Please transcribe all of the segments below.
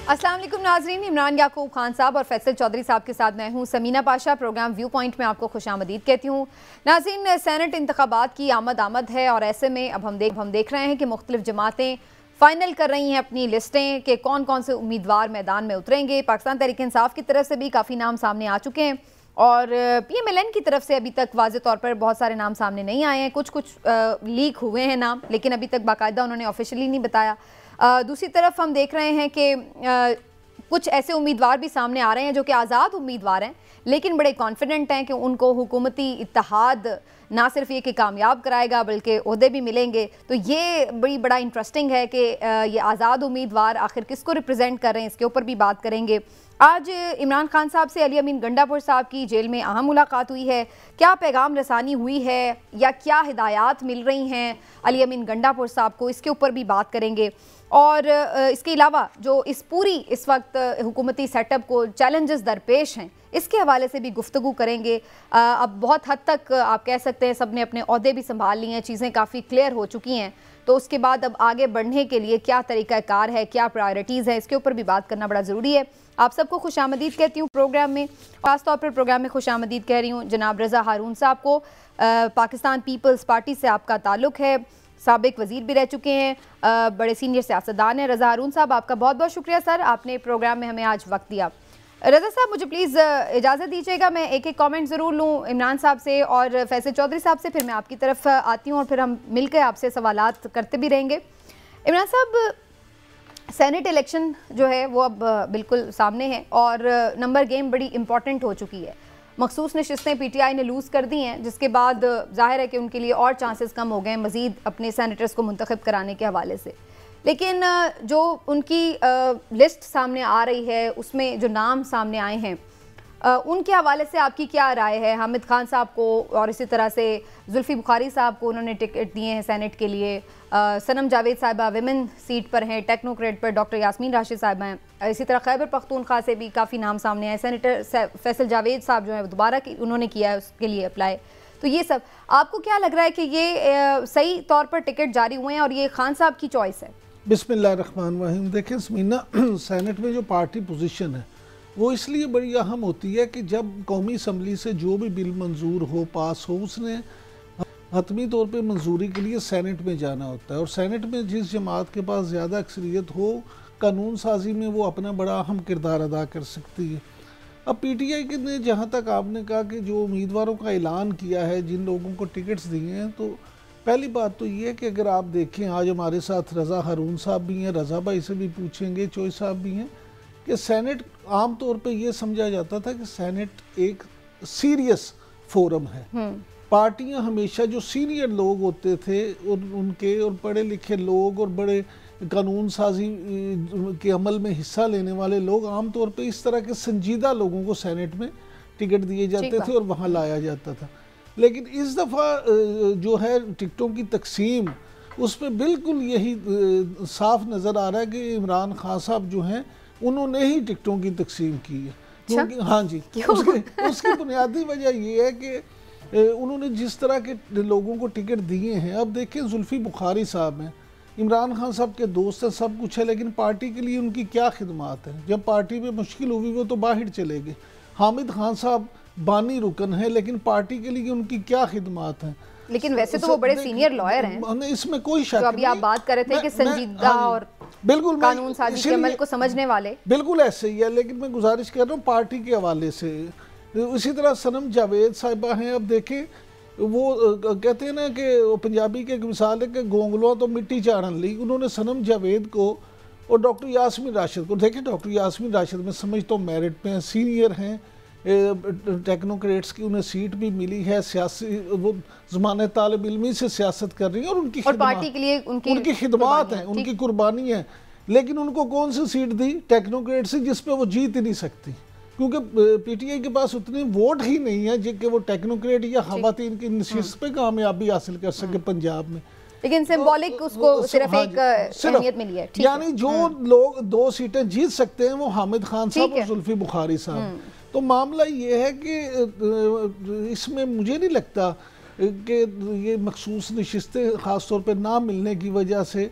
अस्सलाम वालेकुम नाजरीन, इमरान याकूब खान साहब और फैसल चौधरी साहब के साथ मैं हूं Sameena Pasha. Programme viewpoint में आपको खुशामदीद कहती हूं। नाजरीन, सेनेट इंतखाबात की आमद है और ऐसे में अब हम देख रहे हैं कि मुख्तलिफ जमातें फाइनल कर रही हैं अपनी लिस्टें कि कौन कौन से उम्मीदवार मैदान में उतरेंगे। पाकिस्तान तहरीक इंसाफ की तरफ से भी काफ़ी नाम सामने आ चुके हैं और PMLN की तरफ से अभी तक वाज़े तौर पर बहुत सारे नाम सामने नहीं आए हैं। कुछ लीक हुए हैं नाम, लेकिन अभी तक बाकायदा उन्होंने ऑफिशियली नहीं बताया। दूसरी तरफ हम देख रहे हैं कि कुछ ऐसे उम्मीदवार भी सामने आ रहे हैं जो कि आज़ाद उम्मीदवार हैं, लेकिन बड़े कॉन्फिडेंट हैं कि उनको हुकूमती इत्तेहाद ना सिर्फ ये कि कामयाब कराएगा बल्कि ओहदे भी मिलेंगे। तो ये बड़ा इंटरेस्टिंग है कि ये आज़ाद उम्मीदवार आखिर किसको रिप्रेजेंट कर रहे हैं, इसके ऊपर भी बात करेंगे। आज इमरान खान साहब से अली अमीन गंडापुर साहब की जेल में अहम मुलाकात हुई है। क्या पैगाम रसानी हुई है या क्या हिदायत मिल रही हैं अली अमीन गंडापुर साहब को, इसके ऊपर भी बात करेंगे। और इसके अलावा जो इस वक्त हुकूमती सेटअप को चैलेंजेस दरपेश हैं, इसके हवाले से भी गुफ्तगू करेंगे। अब बहुत हद तक आप कह सकते हैं सब ने अपने ओहदे भी संभाल लिए हैं, चीज़ें काफ़ी क्लियर हो चुकी हैं। तो उसके बाद अब आगे बढ़ने के लिए क्या तरीक़ाकार है, क्या प्रायोरिटीज़ है, इसके ऊपर भी बात करना बड़ा ज़रूरी है। आप सबको खुशामदीद कहती हूँ प्रोग्राम में। ख़ासतौर पर प्रोग्राम में खुशामदीद कह रही हूँ जनाब रज़ा हारून साहब को। पाकिस्तान पीपल्स पार्टी से आपका ताल्लुक़ है, साबिक वज़ीर भी रह चुके हैं, बड़े सीनियर सियासतदान हैं। रज़ा हारून साहब, आपका बहुत बहुत शुक्रिया सर, आपने प्रोग्राम में हमें आज वक्त दिया। रज़ा साहब, मुझे प्लीज़ इजाज़त दीजिएगा, मैं एक कमेंट ज़रूर लूँ इमरान साहब से और फैसल चौधरी साहब से, फिर मैं आपकी तरफ आती हूँ और फिर हम मिलकर आपसे सवालात करते भी रहेंगे। इमरान साहब, सेनेट इलेक्शन जो है वो अब बिल्कुल सामने है और नंबर गेम बड़ी इंपॉर्टेंट हो चुकी है। मखसूस नशिस्तें PTI ने लूज़ कर दी हैं, जिसके बाद जाहिर है कि उनके लिए और चांसेस कम हो गए हैं मज़ीद अपने सेनेटर्स को मुंतखब कराने के हवाले से। लेकिन जो उनकी लिस्ट सामने आ रही है उसमें जो नाम सामने आए हैं उनके हवाले से आपकी क्या राय है? हामिद खान साहब को और इसी तरह से जुल्फ़ी बुखारी साहब को उन्होंने टिकट दिए हैं सेनेट के लिए। सनम जावेद साहिबा विमेन सीट पर हैं, टेक्नोक्रेट पर डॉक्टर यास्मीन राशिद साहिबा हैं। इसी तरह खैबर पख्तूनख्वा से भी काफ़ी नाम सामने आए। सेनेटर फैसल जावेद साहब जो है दोबारा उन्होंने किया है उसके लिए अप्लाई। तो ये सब आपको क्या लग रहा है कि ये सही तौर पर टिकट जारी हुए हैं और ये खान साहब की चॉइस है? बिस्मिल्लाहिर्रहमानिर्रहीम। देखें समीना, सेनेट में जो पार्टी पोजीशन है वो इसलिए बड़ी अहम होती है कि जब कौमी असम्बली से जो भी बिल मंजूर हो, पास हो, उसने हतमी तौर पे मंजूरी के लिए सेनेट में जाना होता है और सेनेट में जिस जमात के पास ज़्यादा अक्सरियत हो कानून साजी में वो अपना बड़ा अहम किरदार अदा कर सकती है। अब PTI ने जहाँ तक आपने कहा कि जो उम्मीदवारों का ऐलान किया है, जिन लोगों को टिकट्स दिए हैं, तो पहली बात तो ये है कि अगर आप देखें आज हमारे साथ रज़ा हारून साहब भी हैं, रज़ा भाई से भी पूछेंगे, चोई साहब भी हैं, कि सेनेट आम तौर पे ये समझा जाता था कि सेनेट एक सीरियस फोरम है। पार्टियां हमेशा जो सीनियर लोग होते थे उनके और पढ़े लिखे लोग और बड़े कानून साजी के अमल में हिस्सा लेने वाले लोग आम तौर पे इस तरह के संजीदा लोगों को सेनेट में टिकट दिए जाते थे और वहाँ लाया जाता था। लेकिन इस दफ़ा जो है टिकटों की तकसीम, उस पर बिल्कुल यही साफ नज़र आ रहा है कि इमरान खान साहब जो हैं उन्होंने ही टिकटों की तकसीम की है। क्योंकि हाँ जी, उसकी बुनियादी वजह ये है कि उन्होंने जिस तरह के लोगों को टिकट दिए हैं। अब देखें, जुल्फ़ी बुखारी साहब हैं, इमरान खान साहब के दोस्त हैं, सब कुछ है, लेकिन पार्टी के लिए उनकी क्या खिदमात है? जब पार्टी में मुश्किल हुई वो तो बाहर चले गए। हामिद खान साहब बानी रुकन है, लेकिन पार्टी के लिए उनकी क्या खिदमात है? लेकिन वैसे तो वो बड़े सीनियर लॉयर हैं, इसमें कोई शक नहीं। अभी आप बात कर रहे थे कि संजीदा और बिल्कुल कानून साजी के अमल को समझने वाले, बिल्कुल ऐसे ही है। लेकिन मैं गुजारिश कर रहा हूँ पार्टी के हवाले से। इसी तरह सनम जावेद साहिबा हैं। अब देखें, वो कहते हैं ना कि पंजाबी की एक मिसाल है कि गोंगलुआ तो मिट्टी चाड़न ली। उन्होंने सनम जावेद को और डॉक्टर यास्मीन राशिद को, देखें डॉक्टर यास्मीन राशिद में समझता हूँ मेरिट पे हैं, सीनियर हैं, टेक्नोक्रेट्स की उन्हें सीट भी मिली है, सियासी वो ज़माने तालिब इल्मी से सियासत कर रही है और उनकी पार्टी के लिए उनकी खिदमात है, उनकी कुर्बानी है। लेकिन उनको कौन सी सीट दी? टेक्नोक्रेट से, जिस पे वो जीत ही नहीं सकती, क्योंकि PTI के पास उतनी वोट ही नहीं है कि वो टेक्नोक्रेट या खवातीन की नशिस्त पे कामयाबी हासिल कर सके पंजाब में। लेकिन सिंबॉलिक उसको सिर्फ एक अहमियत मिली है। यानी जो लोग 2 सीटें जीत सकते हैं वो हामिद खान साहब और जुल्फ़ी बुखारी साहब। तो मामला ये है कि इसमें मुझे नहीं लगता कि ये मखसूस नशिस्तें ख़ास तौर पे ना मिलने की वजह से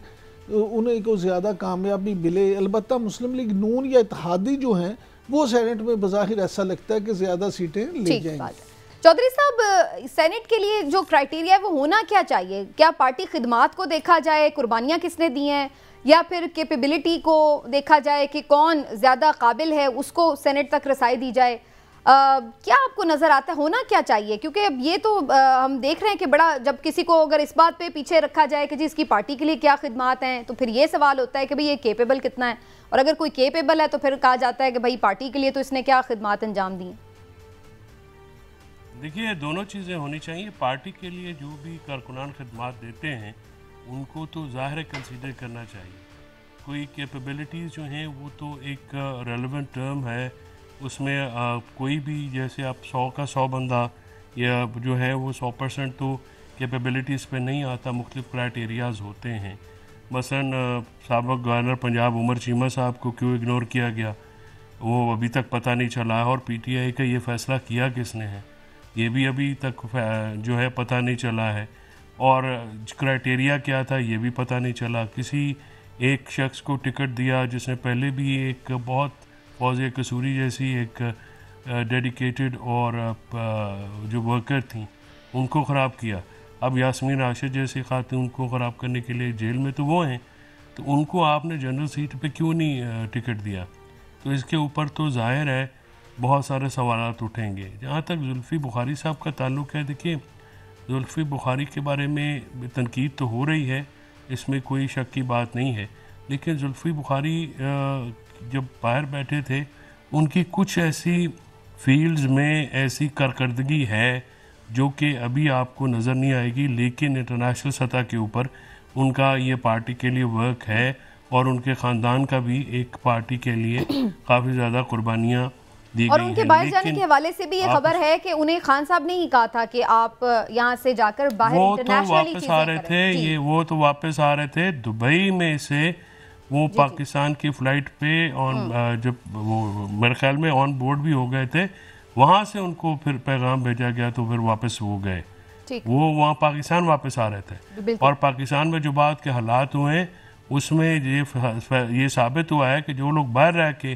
उन्हें को ज़्यादा कामयाबी मिले। अलबत्ता मुस्लिम लीग नून या इत्तेहादी जो हैं वो सेनेट में बज़ाहिर ऐसा लगता है कि ज़्यादा सीटें ले जाएंगे। चौधरी साहब, सेनेट के लिए जो क्राइटेरिया है वो होना क्या चाहिए? क्या पार्टी खिदमात को देखा जाए, कुर्बानियाँ किसने दी हैं, या फिर कैपेबिलिटी को देखा जाए कि कौन ज़्यादा काबिल है उसको सेनेट तक रसाई दी जाए? क्या आपको नज़र आता है होना क्या चाहिए? क्योंकि अब ये तो हम देख रहे हैं कि बड़ा, जब किसी को अगर इस बात पे पीछे रखा जाए कि जी इसकी पार्टी के लिए क्या खिदमात हैं, तो फिर ये सवाल होता है कि भाई ये केपेबल कितना है, और अगर कोई केपेबल है तो फिर कहा जाता है कि भाई पार्टी के लिए तो इसने क्या खिदमात अंजाम दी। देखिए, दोनों चीज़ें होनी चाहिए। पार्टी के लिए जो भी कारकुनान खिदमात देते हैं उनको तो ज़ाहिर कंसीडर करना चाहिए। कोई कैपेबिलिटीज़ जो हैं वो तो एक रेलेवेंट टर्म है, उसमें कोई भी, जैसे आप 100 का 100 बंदा या जो है वो 100% तो कैपेबिलिटीज़ पे नहीं आता, मुख्तलिफ क्राइटेरियाज़ होते हैं। मसलन साबिक़ गवर्नर पंजाब उमर चीमा साहब को क्यों इग्नोर किया गया, वो अभी तक पता नहीं चला है, और PTI का ये फ़ैसला किया किसने है ये भी अभी तक जो है पता नहीं चला है, और क्राइटेरिया क्या था ये भी पता नहीं चला। किसी एक शख्स को टिकट दिया जिसने पहले भी एक बहुत फौज़ कसूरी जैसी एक डेडिकेटेड और जो वर्कर थी उनको ख़राब किया। अब यास्मीन राशिद जैसी खातून को ख़राब करने के लिए जेल में तो वो हैं, तो उनको आपने जनरल सीट पे क्यों नहीं टिकट दिया? तो इसके ऊपर तो ज़ाहिर है बहुत सारे सवालात उठेंगे। जहाँ तक जुल्फ़ी बुखारी साहब का ताल्लुक़ है, देखिए जुल्फ़ी बुखारी के बारे में तनकीद तो हो रही है, इसमें कोई शक की बात नहीं है, लेकिन जुल्फ़ी बुखारी जब बाहर बैठे थे उनकी कुछ ऐसी फील्ड्स में ऐसी कारकर्दगी है जो कि अभी आपको नज़र नहीं आएगी, लेकिन इंटरनेशनल सतह के ऊपर उनका ये पार्टी के लिए वर्क है, और उनके ख़ानदान का भी एक पार्टी के लिए काफ़ी ज़्यादा कुर्बानियाँ दी और गई उनके हैं। बाहर जाने के हवाले से भी ये खबर है कि उन्हें खान साहब ने ही कहा था कि आप यहाँ से जाकर बाहर इंटरनेशनली वापस आ रहे थे, वो तो वापस आ रहे थे दुबई में से, वो पाकिस्तान की फ़्लाइट पे जब वो मेरे ख्याल में ऑन बोर्ड भी हो गए थे, वहाँ से उनको फिर पैगाम भेजा गया तो फिर वापस हो गए। वो वहाँ पाकिस्तान वापस आ रहे थे, और पाकिस्तान में जो बात के हालात हुए उसमें ये साबित हुआ है कि जो लोग बाहर रह के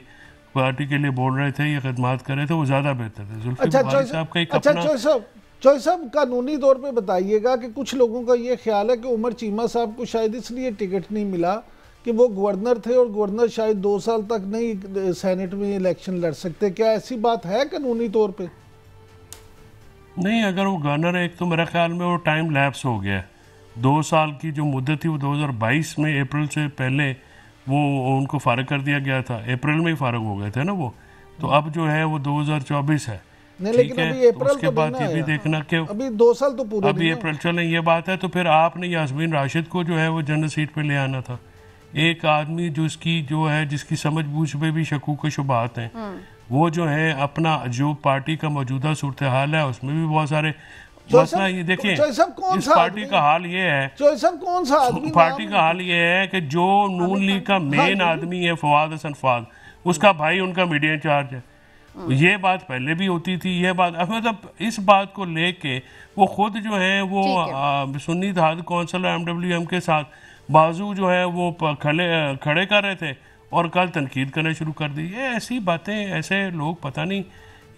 पार्टी के लिए बोल रहे थे या खिदमात कर रहे थे वो ज़्यादा बेहतर थे। जुल्फ़ी बुखारी साहब का एक अपना चौधरी साहब कानूनी तौर पे बताइएगा कि कुछ लोगों का ये ख्याल है कि उमर चीमा साहब को शायद इसलिए टिकट नहीं मिला कि वो गवर्नर थे, और गवर्नर शायद 2 साल तक नहीं सेनेट में इलेक्शन लड़ सकते। क्या ऐसी बात है कानूनी तौर पे? नहीं, अगर वो गवर्नर है, एक तो मेरा ख्याल में वो टाइम लैप्स हो गया। 2 साल की जो मुद्दत थी वो 2022 में अप्रैल से पहले वो उनको फारग कर दिया गया था, अप्रैल में ही फारग हो गए थे ना वो, तो अब जो है वो 2024 है। नहीं, लेकिन अभी अप्रैल उसके बाद ये भी देखना कि अभी 2 साल तो पूरे अभी अप्रैल चले, ये बात है तो फिर आपने यास्मीन राशिद को जो है वो जनरल सीट पे ले आना था। एक आदमी जिसकी समझ बूझ पे भी शकूक शुबात हैं, वो जो है अपना जो पार्टी का मौजूदा सूरत हाल है उसमें भी बहुत सारे मसला, ये देखिए इस पार्टी का हाल ये है, कौन सा आदमी पार्टी का हाल ये है कि जो नून लीग का मेन आदमी है फवाद हसन फाद, उसका भाई उनका मीडिया इंचार्ज है। ये बात पहले भी होती थी, ये बात मतलब इस बात को लेके वो खुद जो है वो सुन्नी इत्तेहाद कौंसिल MWM के साथ बाजू जो है वो खड़े कर रहे थे, और कल तनकीद करना शुरू कर दी। ये ऐसी बातें, ऐसे लोग पता नहीं,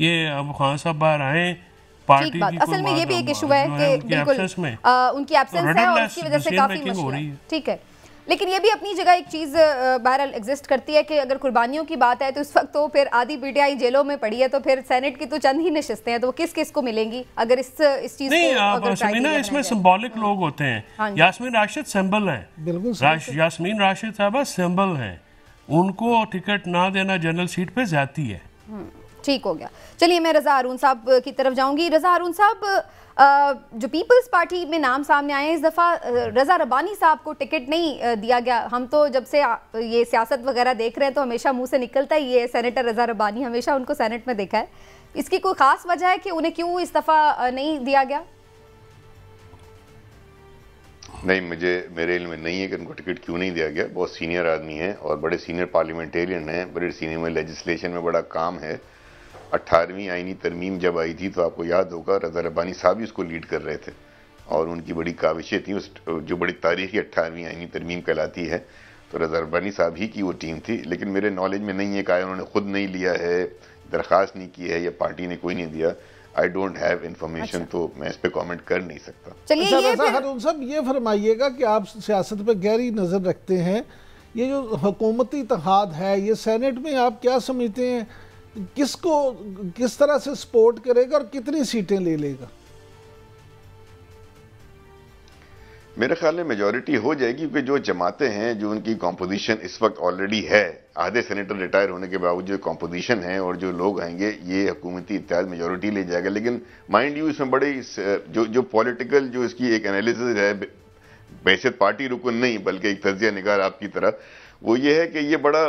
ये अब खान साहब बाहर आए पार्टी की, असल में ये भी एक इशू है कि बिल्कुल उनकी एब्सेंस है और उसकी वजह से काफी मसला है। ठीक है, लेकिन ये भी अपनी जगह एक चीज़ बहरहाल एग्जिस्ट करती है कि अगर कुर्बानियों की बात है तो इस वक्त तो फिर आधी PTI जेलों में पड़ी है, तो फिर सेनेट की तो चंद ही नशिस्तें हैं, तो किस किस को मिलेंगी अगर इस चीज़ नहीं, इसमें सिंबॉलिक लोग होते हैं। यास्मीन राशिद सिंबल हैं, यास्मीन राशिद साहबा सिंबल हैं, उनको टिकट ना देना जनरल सीट पे जाती है। ठीक हो गया। चलिए मैं रज़ा हारून साहब की तरफ जाऊंगी। रज़ा हारून साहब, जो पीपल्स पार्टी में नाम सामने आए हैं, इस दफ़ा रज़ा रब्बानी साहब को टिकट नहीं दिया गया। हम तो जब से ये सियासत वगैरह देख रहे हैं तो हमेशा मुंह से निकलता ही ये सेनेटर रज़ा रब्बानी, हमेशा उनको सेनेट में देखा है। इसकी कोई ख़ास वजह है कि उन्हें क्यों इस दफ़ा नहीं दिया गया? नहीं, मेरे इल्म में नहीं है कि उनको टिकट क्यों नहीं दिया गया। बहुत सीनियर आदमी हैं और बड़े सीनियर पार्लियामेंटेरियन हैं, बड़े सीनियर में लेजिस्लेशन में बड़ा काम है। 18वीं आईनी तरमीम जब आई थी तो आपको याद होगा रज़ा रब्बानी साहब ही उसको लीड कर रहे थे, और उनकी बड़ी काविशें थी, उस जो बड़ी तारीखी 18वीं आईनी तरमीम कहलाती है, तो रज़ा रब्बानी साहब ही की वो टीम थी। लेकिन मेरे नॉलेज में नहीं है कि आया उन्होंने खुद नहीं लिया है, दरख्वास्त नहीं की है, या पार्टी ने कोई नहीं दिया। आई डोंट हैव इंफॉर्मेशन, तो मैं इस पे कमेंट कर नहीं सकता। चलिए रज़ा हारून साहब ये फरमाइएगा कि आप सियासत पे गहरी नज़र रखते हैं, ये जो हुकूमती इत्तेहाद है ये सेनेट में आप क्या समझते हैं, किसको किस तरह से सपोर्ट करेगा और कितनी सीटें ले लेगा? मेरे ख्याल में मेजॉरिटी हो जाएगी, क्योंकि जो जमातें हैं, जो उनकी कॉम्पोजिशन इस वक्त ऑलरेडी है, आधे सेनेटर रिटायर होने के बावजूद जो कॉम्पोजिशन है और जो लोग आएंगे, ये हुकूमती इत्तेहाद मेजॉरिटी ले जाएगा। लेकिन माइंड यू, इसमें बड़े जो पॉलिटिकल जो इसकी एक एनालिसिस है, बैसियत पार्टी रुकन नहीं बल्कि एक तज्जिया निगार आपकी तरह, वो ये है कि ये बड़ा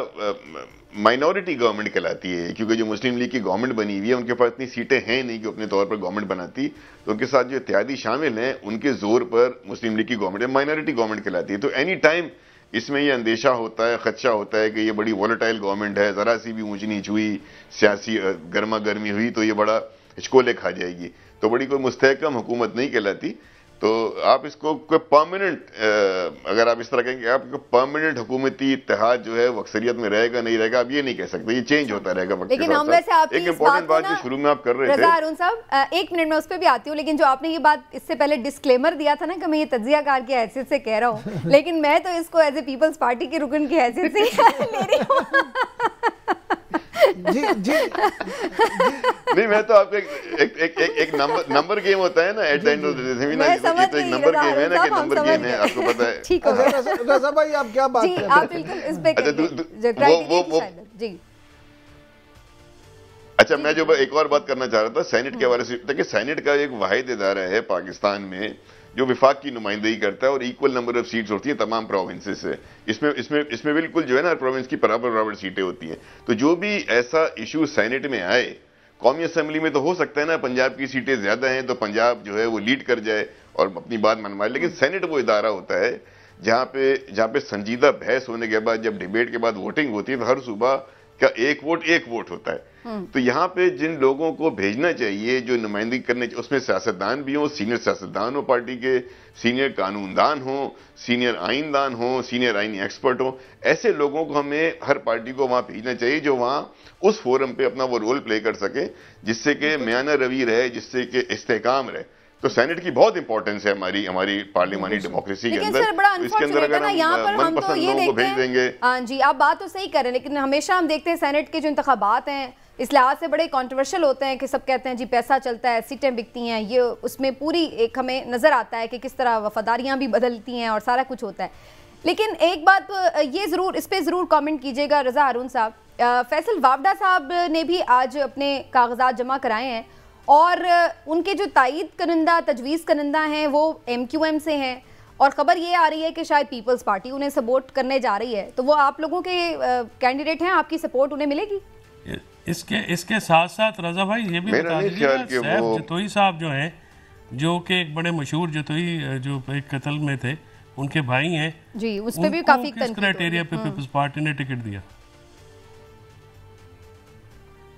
माइनॉरिटी गवर्नमेंट कहलाती है, क्योंकि जो मुस्लिम लीग की गवर्नमेंट बनी हुई है उनके पास इतनी सीटें हैं नहीं कि अपने तौर पर गवर्नमेंट बनाती, तो उनके साथ जो इत्तेहादी शामिल हैं उनके जोर पर मुस्लिम लीग की गवर्नमेंट माइनॉरिटी गवर्नमेंट कहलाती है। तो एनी टाइम इसमें ये अंदेशा होता है, खदशा होता है कि ये बड़ी वॉलेटाइल गवर्नमेंट है, जरा सी भी ऊंच नीच हुई, सियासी गर्मा गर्मी हुई तो ये बड़ा हिचकोले खा जाएगी, तो बड़ी कोई मुस्तहकम हुकूमत नहीं कहलाती। तो आप इसको कोई परमानेंट, अगर आप इस तरह कहेंगे आपको परमानेंट हुकूमती इत्तेहाद जो है वो अक्सरियत में रहेगा नहीं रहेगा, आप ये नहीं कह सकते, ये चेंज होता रहेगा वक्त के साथ। लेकिन हम वैसे आपकी एक इंपॉर्टेंट बात जो शुरू में आप कर रहे थे रज़ा हारून साहब, एक मिनट में उस पर भी आती हूँ, लेकिन जो आपने ये बात इससे पहले डिस्क्लेमर दिया था ना कि मैं ये तज्जियाकार की हैसियत से कह रहा हूँ, लेकिन मैं तो इसको एज ए पीपल्स पार्टी के रुकन की हैसियत से ले रही हूँ। जी जी नहीं, मैं तो आपको एक नंबर गेम होता है ना, at the end of the day, ये तो एक नंबर गेम है ना, कि नंबर गेम है, आपको पता है। ठीक है रज़ा भाई आप क्या बात कर रहे हैं? आप बिल्कुल इस पे जी। अच्छा, मैं जो एक और बात करना चाह रहा था सेनेट के हवाले से, देखिए सेनेट का एक वाहिद इदारा है पाकिस्तान में जो विफाक की नुमाइंदगी करता है और इक्वल नंबर ऑफ सीट्स होती है तमाम प्रोविंसेस से। इसमें बिल्कुल जो है ना, प्रोविंस की बराबर सीटें होती हैं। तो जो भी ऐसा इशू सेनेट में आए, कौमी असेंबली में तो हो सकता है ना पंजाब की सीटें ज्यादा हैं तो पंजाब जो है वो लीड कर जाए और अपनी बात मनवाए, लेकिन सेनेट वो इदारा होता है जहां पे संजीदा बहस होने के बाद, जब डिबेट के बाद वोटिंग होती है, तो हर सुबह का एक वोट होता है। तो यहाँ पे जिन लोगों को भेजना चाहिए जो नुमाइंदगी करने, उसमें सियासतदान भी हो, सीनियर सियासतदान हो, पार्टी के सीनियर कानूनदान हो, सीनियर आइनदान हो, सीनियर आइनी एक्सपर्ट हो, ऐसे लोगों को हमें हर पार्टी को वहां भेजना चाहिए जो वहां उस फोरम पे अपना वो रोल प्ले कर सके, जिससे कि म्याना रवी रहे, जिससे कि इस्तेहकाम रहे। तो सेनेट की बहुत इंपॉर्टेंस है हमारी पार्लियामानी डेमोक्रेसी के अंदर। इसके अंदर अगर हम मनपसंद लोगों को भेज देंगे। हाँ जी, आप बात तो सही कर रहे हैं, लेकिन हमेशा हम देखते हैं सेनेट के जो इंतखाबात हैं इस लिहाज से बड़े कंट्रोवर्शियल होते हैं कि सब कहते हैं जी पैसा चलता है, सीटें बिकती हैं, ये उसमें पूरी एक हमें नज़र आता है कि किस तरह वफादारियाँ भी बदलती हैं और सारा कुछ होता है। लेकिन एक बात ये ज़रूर, इस पर ज़रूर कमेंट कीजिएगा रज़ा हारून साहब, फैसल वावडा साहब ने भी आज अपने कागजात जमा कराए हैं और उनके जो तायद करंदा, तजवीज़ करंदा हैं वो MQM से हैं और ख़बर ये आ रही है कि शायद पीपल्स पार्टी उन्हें सपोर्ट करने जा रही है। तो वो आप लोगों के कैंडिडेट हैं, आपकी सपोर्ट उन्हें मिलेगी? इसके साथ साथ रज़ा भाई ये भी बता दीजिएगा, सैफ जतोई साहब जो हैं, जो कि एक बड़े मशहूर जतोई जो एक कत्ल में थे, उनके भाई हैं जी, उस पे भी काफी किस क्राइटेरिया पे पीपल्स पार्टी ने टिकट दिया?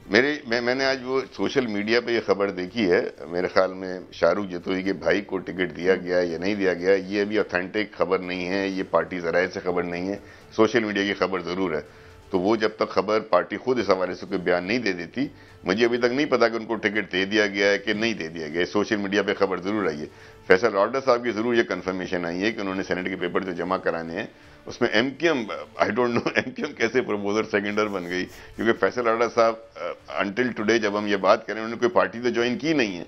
मैंने आज वो सोशल मीडिया पे ये खबर देखी है, मेरे ख्याल में शाहरुख जतोई के भाई को टिकट दिया गया या नहीं दिया गया, ये अभी ऑथेंटिक खबर नहीं है, ये पार्टी ज़राए से खबर नहीं है, सोशल मीडिया की खबर ज़रूर है। तो वो जब तक खबर पार्टी खुद इस हवाले से कोई बयान नहीं दे देती, मुझे अभी तक नहीं पता कि उनको टिकट दे दिया गया है कि नहीं दे दिया गया है। सोशल मीडिया पे खबर जरूर आई है। फैसल वावडा साहब की जरूर ये कंफर्मेशन आई है कि उन्होंने सेनेट के पेपर जो जमा कराने हैं उसमें MQM, I don't know MQM कैसे प्रपोजर सेकेंडर बन गई, क्योंकि फैसल वावडा साहब अनटिल टुडे जब हम ये बात करें उन्होंने कोई पार्टी तो ज्वाइन की नहीं है।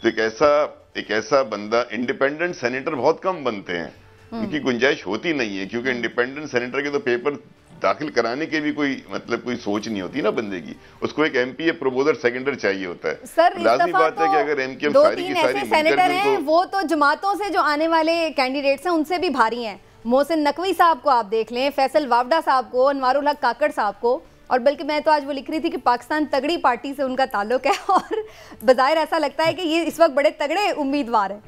तो एक ऐसा बंदा, इंडिपेंडेंट सेनेटर बहुत कम बनते हैं, उनकी गुंजाइश होती नहीं है, क्योंकि इंडिपेंडेंट सेनेटर के तो पेपर दाखिल कराने के भी कोई सोच नहीं होती ना बंदे की, उसको एक MP प्रपोजर सेकेंडर चाहिए होता है। सर लाजमी बात है कि अगर MQM सारी की सारी सेनेटर हैं, वो तो जमातों से जो आने वाले कैंडिडेट्स हैं उनसे भी भारी हैं। मोहसिन नकवी साहब को आप देख लें, फैसल वावडा साहब को, अनवारुल हक काकड़ साहब को, और बल्कि मैं तो आज वो लिख रही थी कि पाकिस्तान तगड़ी पार्टी से उनका ताल्लुक है और बज़ाहिर ऐसा लगता है कि ये इस वक्त बड़े तगड़े उम्मीदवार हैं।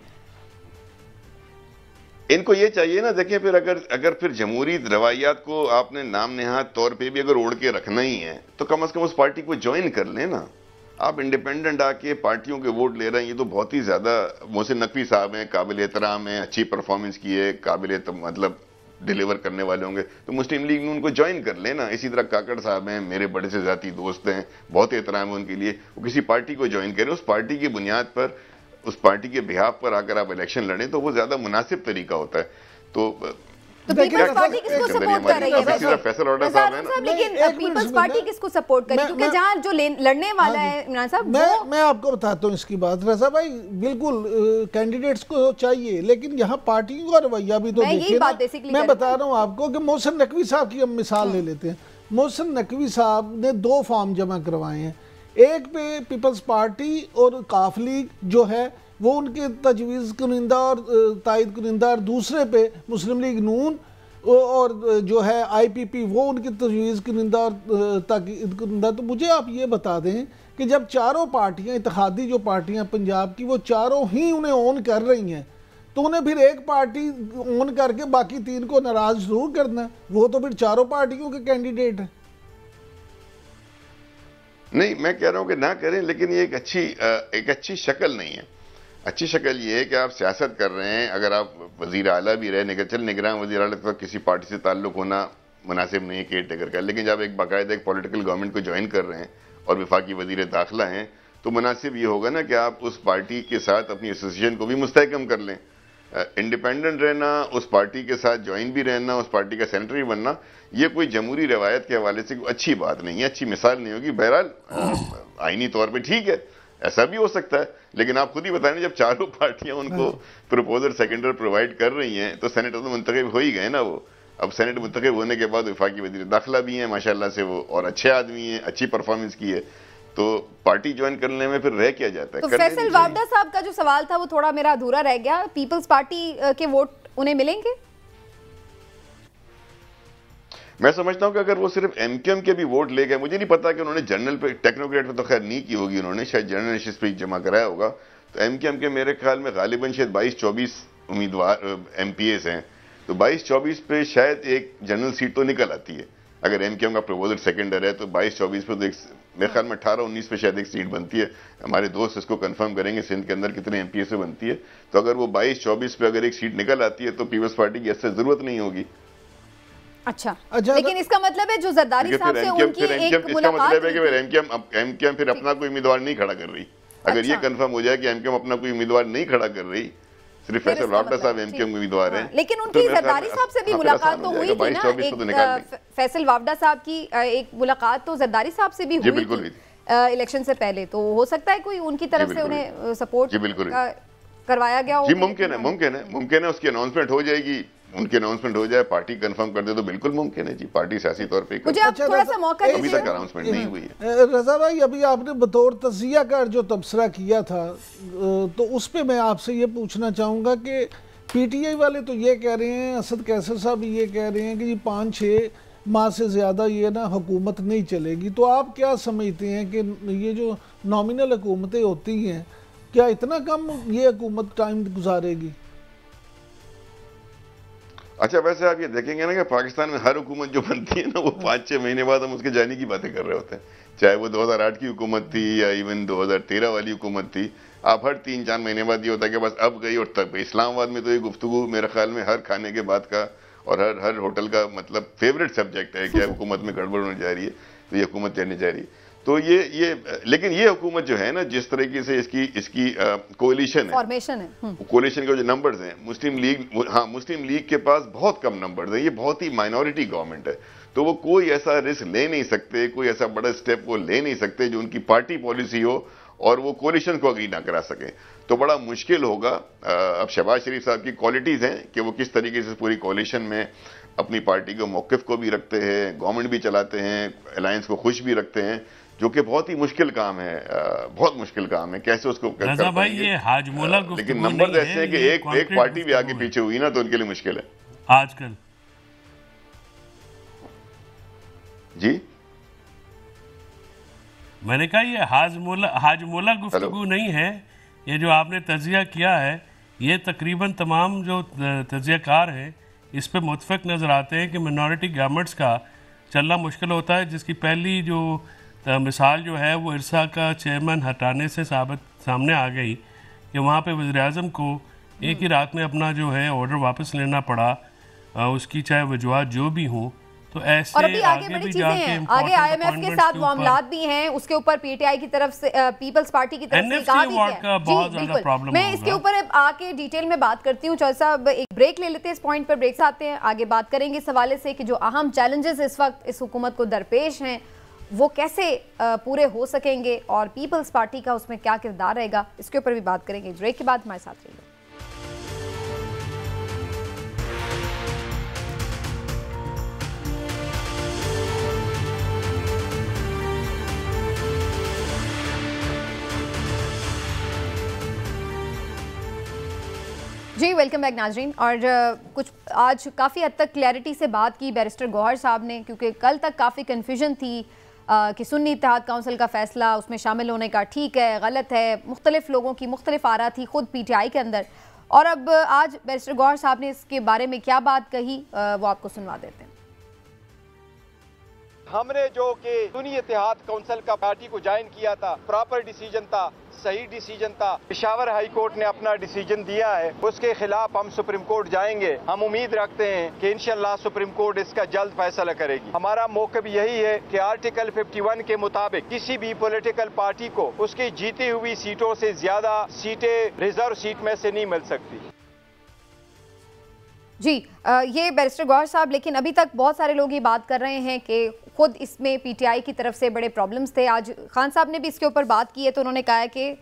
इनको ये चाहिए ना, देखिए फिर अगर फिर जमहूरी रवायात को आपने नाम नेहाद तौर पे भी अगर ओढ़ के रखना ही है तो कम से कम उस पार्टी को ज्वाइन कर लें ना। आप इंडिपेंडेंट आके पार्टियों के वोट ले रहे हैं, ये तो बहुत ही ज्यादा। मोहसिन नकवी साहब हैं, काबिल एहतराम है, अच्छी परफॉर्मेंस की है, काबिल मतलब डिलीवर करने वाले होंगे, तो मुस्लिम लीग में उनको ज्वाइन कर लेना। इसी तरह काकड़ साहब हैं, मेरे बड़े से जाती दोस्त हैं, बहुत एहतराम है उनके लिए, वो किसी पार्टी को ज्वाइन करें, उस पार्टी की बुनियाद पर, उस पार्टी के बिहाफ पर आकर आप इलेक्शन लड़ें, तो वो ज्यादा मुनासिब तरीका होता है। तो पीपल्स पार्टी किसको सपोर्ट कर रही है? फैसल ऑर्डर साहब है ना, लेकिन पीपल्स पार्टी किसको सपोर्ट करेगी? क्योंकि जहां जो लड़ने वाला है इमरान साहब, मैं आपको बताता हूँ इसकी बात। रजा भाई बिल्कुल कैंडिडेट्स को चाहिए, लेकिन यहाँ पार्टियों का रवैया भी तो देखिए ना। मैं बता रहा हूँ आपको कि मोहसिन नकवी साहब की हम मिसाल ले लेते हैं। मोहसिन नकवी साहब ने 2 फॉर्म जमा करवाए हैं, एक पे पीपल्स पार्टी और काफ लीग जो है वो उनके तजवीज़ कुनिंदा और तायद कुनिंदा, और दूसरे पे मुस्लिम लीग नून और जो है IPP वो उनकी तजवीज़ कुनिंदा और ताकीद कुनिंदा। तो मुझे आप ये बता दें कि जब चारों पार्टियां, इत्तेहादी जो पार्टियां पंजाब की, वो चारों ही उन्हें ऑन कर रही हैं, तो उन्हें फिर एक पार्टी ऑन करके बाकी 3 को नाराज जरूर करना, वो तो फिर चारों पार्टियों के कैंडिडेट हैं। नहीं, मैं कह रहा हूं कि ना करें, लेकिन ये एक अच्छी शक्ल नहीं है। अच्छी शक्ल ये है कि आप सियासत कर रहे हैं, अगर आप वजीर आला भी रहे, चल निगरान वजीर आला तो किसी पार्टी से ताल्लुक होना मुनासिब नहीं है केयर टेकर का, लेकिन जब एक बाकायदा एक पॉलिटिकल गवर्नमेंट को ज्वाइन कर रहे हैं और वफाकी वजीर दाखिला हैं, तो मुनासिब ये होगा ना कि आप उस पार्टी के साथ अपनी एसोसिएशन को भी मुस्तहकम कर लें। इंडिपेंडेंट रहना, उस पार्टी के साथ ज्वाइन भी रहना, उस पार्टी का सेनेटरी बनना, ये कोई जमहूरी रवायत के हवाले से अच्छी बात नहीं है, अच्छी मिसाल नहीं होगी। बहरहाल आईनी तौर पर ठीक है, ऐसा भी हो सकता है, लेकिन आप खुद ही बताएं, जब चारों पार्टियां उनको प्रपोजर सेकेंडर प्रोवाइड कर रही हैं, तो सेनेटर तो मुंतखब हो ही गए ना वो। अब सेनेट मुंतखब होने के बाद वफाकी वजीर दाखिला भी हैं माशाल्लाह से, वो और अच्छे आदमी हैं, अच्छी परफॉर्मेंस की है, तो पार्टी ज्वाइन करने में फिर रह क्या जाता है? तो फैसल वावडा साहब का जो सवाल था वो थोड़ा मेरा अधूरा रह गया, पीपल्स पार्टी के वोट उन्हें मिलेंगे? मैं समझता हूं कि अगर वो सिर्फ एमकेएम के भी वोट ले गए, मुझे नहीं पता कि उन्होंने जनरल पे, टेक्नोक्रेट पे तो खैर नहीं की होगी उन्होंने, शायद जनरल पे जमा कराया होगा, तो एमकेएम के मेरे ख्याल में गालिबन शायद 22-24 उम्मीदवार MPAs हैं, तो 22-24 पे शायद एक जनरल सीट तो निकल आती है। अगर एमकेएम का प्रपोजल सेकेंडर है तो 22-24 पे तो मेरे ख्याल में 18-19 पे शायद एक सीट बनती है। हमारे दोस्त इसको कंफर्म करेंगे सिंध के अंदर कितने MPA से बनती है, तो अगर वो 22-24 पे अगर एक सीट निकल आती है तो पीपल्स पार्टी की ऐसे जरूरत नहीं होगी। अच्छा, लेकिन इसका मतलब है जो जरदारी साहब से उनकी एक मुलाकात है कि एमकेएम फिर अपना कोई उम्मीदवार नहीं खड़ा कर रही। अगर ये कंफर्म हो जाए कि एमकेएम अपना कोई उम्मीदवार नहीं खड़ा कर रही, सिर्फ फैसल वावडा साहब एमकेएम उम्मीदवार हैं, लेकिन उनकी जरदारी साहब से भी मुलाकात तो हुई थी ना, फैसल वावडा साहब की एक मुलाकात तो जरदारी साहब से भी हुई थी इलेक्शन से पहले, तो हो सकता है कोई उनकी तरफ से उन्हें सपोर्ट करवाया गया हो। जी मुमकिन है उसकी अनाउंसमेंट हो जाएगी, उनकी अनाउंसमेंट हो जाए, पार्टी कंफर्म कर दे तो बिल्कुल मुमकिन है जी, पार्टी सियासी तौर पे। मुझे आप थोड़ा सा मौका दीजिए, अभी तक अनाउंसमेंट नहीं हुई है। रजा भाई, अभी आपने बतौर तज़कियाकार जो तबसरा किया था, तो उस पे मैं आपसे ये पूछना चाहूँगा कि PTI वाले तो ये कह रहे हैं, असद कैसर साहब ये कह रहे हैं कि जी 5-6 माह से ज़्यादा ये ना हुकूमत नहीं चलेगी, तो आप क्या समझते हैं कि ये जो नॉमिनल हुकूमतें होती हैं, क्या इतना कम ये हुकूमत टाइम गुजारेगी? अच्छा, वैसे आप ये देखेंगे ना कि पाकिस्तान में हर हुकूमत जो बनती है ना, वो 5-6 महीने बाद हम उसके जाने की बातें कर रहे होते हैं, चाहे वो 2008 की हुकूमत थी या इवन 2013 वाली हुकूमत थी। आप हर 3-4 महीने बाद ये होता है कि बस अब गई और तब। इस्लामाबाद में तो ये गुफ्तगू मेरे ख्याल में हर खाने के बाद का और हर होटल का मतलब फेवरेट सब्जेक्ट है कि हुकूमत में गड़बड़ होने जा रही है, तो ये हुकूमत जाने जा रही है। तो लेकिन ये हुकूमत जो है ना, जिस तरीके से इसकी कोalition है, कोalition के जो नंबर्स हैं, मुस्लिम लीग के पास बहुत कम नंबर्स हैं, ये बहुत ही माइनॉरिटी गवर्नमेंट है, तो वो कोई ऐसा रिस्क ले नहीं सकते, कोई ऐसा बड़ा स्टेप वो ले नहीं सकते जो उनकी पार्टी पॉलिसी हो और वो कोalition को अग्री ना करा सके, तो बड़ा मुश्किल होगा। अब शहबाज शरीफ साहब की क्वालिटीज हैं कि वो किस तरीके से पूरी कोalition में अपनी पार्टी के मौकिफ को भी रखते हैं, गवर्नमेंट भी चलाते हैं, अलायंस को खुश भी रखते हैं, जो कि बहुत ही मुश्किल काम है, बहुत मुश्किल काम है, कैसे उसको कर भाई ये हाजमोला गुफ्तगू लेकिन नंबर ऐसे हैं कि एक पार्टी भी आगे पीछे हुई ना तो उनके लिए मुश्किल है आजकल। जी मैंने कहा ये हाजमोला गुफ्तगू नहीं है, ये जो आपने तजिया किया है, ये तकरीबन तमाम जो तजियाकार हैं इस पे मुतफिक नजर आते हैं कि मिनॉरिटी गवर्नमेंट्स का चलना मुश्किल होता है, जिसकी पहली जो तो मिसाल जो है वो इरसा का चेयरमैन हटाने से सामने आ गई कि वहाँ पे वज़ीर-ए-आज़म को एक ही रात में अपना जो है ऑर्डर वापस लेना पड़ा, उसकी चाहे वजूहत जो भी हो। तो ऐसे और अभी आगे बड़ी चीजें हैं, आगे IMF के साथ मामलात भी हैं, उसके ऊपर PTI की तरफ से, पीपल्स पार्टी की तरफ से कहा भी है। बहुत ज्यादा प्रॉब्लम। मैं इसके ऊपर आके डिटेल में बात करती हूँ। चौधरी साहब एक ब्रेक ले लेते हैं, इस पॉइंट पर ब्रेक से आते हैं, आगे बात करेंगे इस हवाले से कि जो अहम चैलेंजेस इस वक्त इस हुकूमत को दरपेश हैं वो कैसे पूरे हो सकेंगे और पीपल्स पार्टी का उसमें क्या किरदार रहेगा, इसके ऊपर भी बात करेंगे। ब्रेक के बाद हमारे साथ रहिए। जी वेलकम बैक नाजरीन। और कुछ आज काफ़ी हद तक क्लैरिटी से बात की बैरिस्टर गौहर साहब ने, क्योंकि कल तक काफ़ी कन्फ्यूजन थी कि सुन्नी इत्तेहाद काउंसिल का फ़ैसला उसमें शामिल होने का ठीक है गलत है, मुख्तलिफ लोगों की मुख्तलिफ आरा थी खुद PTI के अंदर। और अब आज बैरिस्टर गौहर साहब ने इसके बारे में क्या बात कही वो आपको सुनवा देते हैं। हमने जो कि सुन्नी इत्तेहाद काउंसिल का पार्टी को ज्वाइन किया था, प्रॉपर डिसीजन था, सही डिसीजन था। पेशावर हाई कोर्ट ने अपना डिसीजन दिया है, उसके खिलाफ हम सुप्रीम कोर्ट जाएंगे। हम उम्मीद रखते हैं कि इंशाल्लाह सुप्रीम कोर्ट इसका जल्द फैसला करेगी। हमारा मौक़िफ़ यही है कि आर्टिकल 51 के मुताबिक किसी भी पॉलिटिकल पार्टी को उसकी जीती हुई सीटों से ज्यादा सीटें रिजर्व सीट में से नहीं मिल सकती। जी ये बैरिस्टर गौहर साहब, लेकिन अभी तक बहुत सारे लोग ये बात कर रहे हैं कि खुद इसमें PTI की तरफ से बड़े प्रॉब्लम्स थे। आज खान साहब ने भी इसके ऊपर बात की है, तो उन्होंने कहा है कि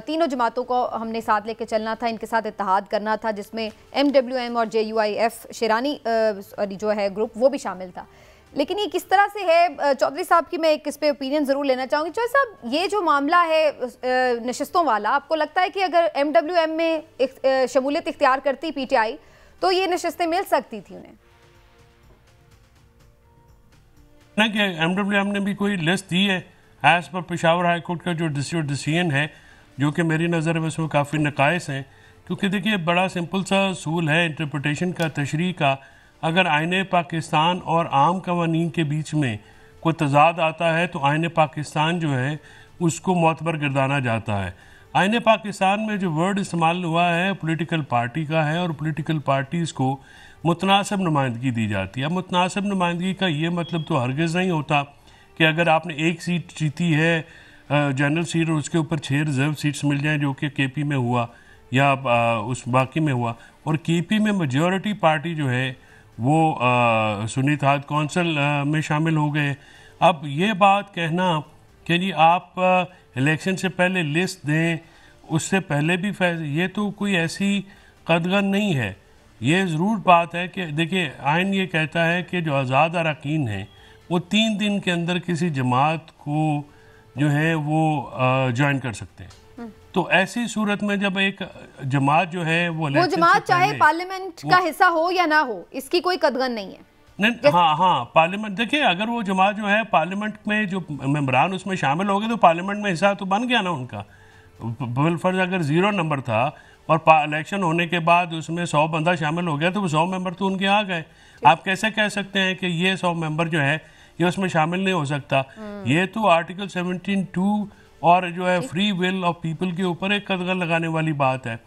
तीनों जमातों को हमने साथ लेके चलना था, इनके साथ इत्तेहाद करना था, जिसमें MWM और JUIF शेरानी जो है ग्रुप वो भी शामिल था। लेकिन ये किस तरह से है चौधरी साहब की, मैं एक इस पे ओपिनियन ज़रूर लेना चाहूँगी। चौधरी साहब ये जो मामला है नशिस्तों वाला, आपको लगता है कि अगर MWM में शमूलियत इख्तियार करती PTI तो ये नशिस्तें मिल सकती थी उन्हें? ना कि MWM ने भी कोई लिस्ट दी है as per Peshawar high court का जो डिसीजन है, जो कि मेरी नज़र में उसमें काफ़ी नकाइस हैं। क्योंकि देखिए बड़ा सिंपल सा असूल है इंटरप्रटेशन का, तशरीह का। अगर आईने पाकिस्तान और आम कवानीन के बीच में कोई तजाद आता है तो आईने पाकिस्तान जो है उसको मोतबर गर्दाना जाता है। आईने पाकिस्तान में जो वर्ड इस्तेमाल हुआ है पॉलिटिकल पार्टी का है, और पॉलिटिकल पार्टीज़ को मुतनासिब नुमाइंदगी दी जाती है। मुतनासिब नुमाइंदगी का ये मतलब तो हरगिज़ नहीं होता कि अगर आपने एक सीट जीती है जनरल सीट और उसके ऊपर 6 रिजर्व सीट्स मिल जाएं, जो कि KP में हुआ या उस बाकी में हुआ, और KP में मेजॉरिटी पार्टी जो है वो सुन्नी इत्तेहाद काउंसिल में शामिल हो गए। अब ये बात कहना कि जी आप इलेक्शन से पहले लिस्ट दें, उससे पहले भी ये तो कोई ऐसी कदगन नहीं है। ये ज़रूर बात है कि देखिए आइन ये कहता है कि जो आज़ाद अरकान हैं वो 3 दिन के अंदर किसी जमात को जो है वो ज्वाइन कर सकते हैं। तो ऐसी सूरत में जब एक जमात जो है वो जमात चाहे पार्लियामेंट का हिस्सा हो या ना हो, इसकी कोई कदगन नहीं है। नहीं, हाँ पार्लियामेंट, देखिए अगर वो जमात जो है पार्लियामेंट में जो मेंबरान उसमें शामिल हो गए तो पार्लियामेंट में हिस्सा तो बन गया ना उनका। बिलफर्ज अगर 0 नंबर था और इलेक्शन होने के बाद उसमें 100 बंदा शामिल हो गया तो वो 100 मेंबर तो उनके आ गए। आप कैसे कह सकते हैं कि ये 100 मेंबर जो है ये उसमें शामिल नहीं हो सकता? ये तो आर्टिकल 17(2) और जो है फ्री विल ऑफ पीपल के ऊपर एक कदगन लगाने वाली बात है।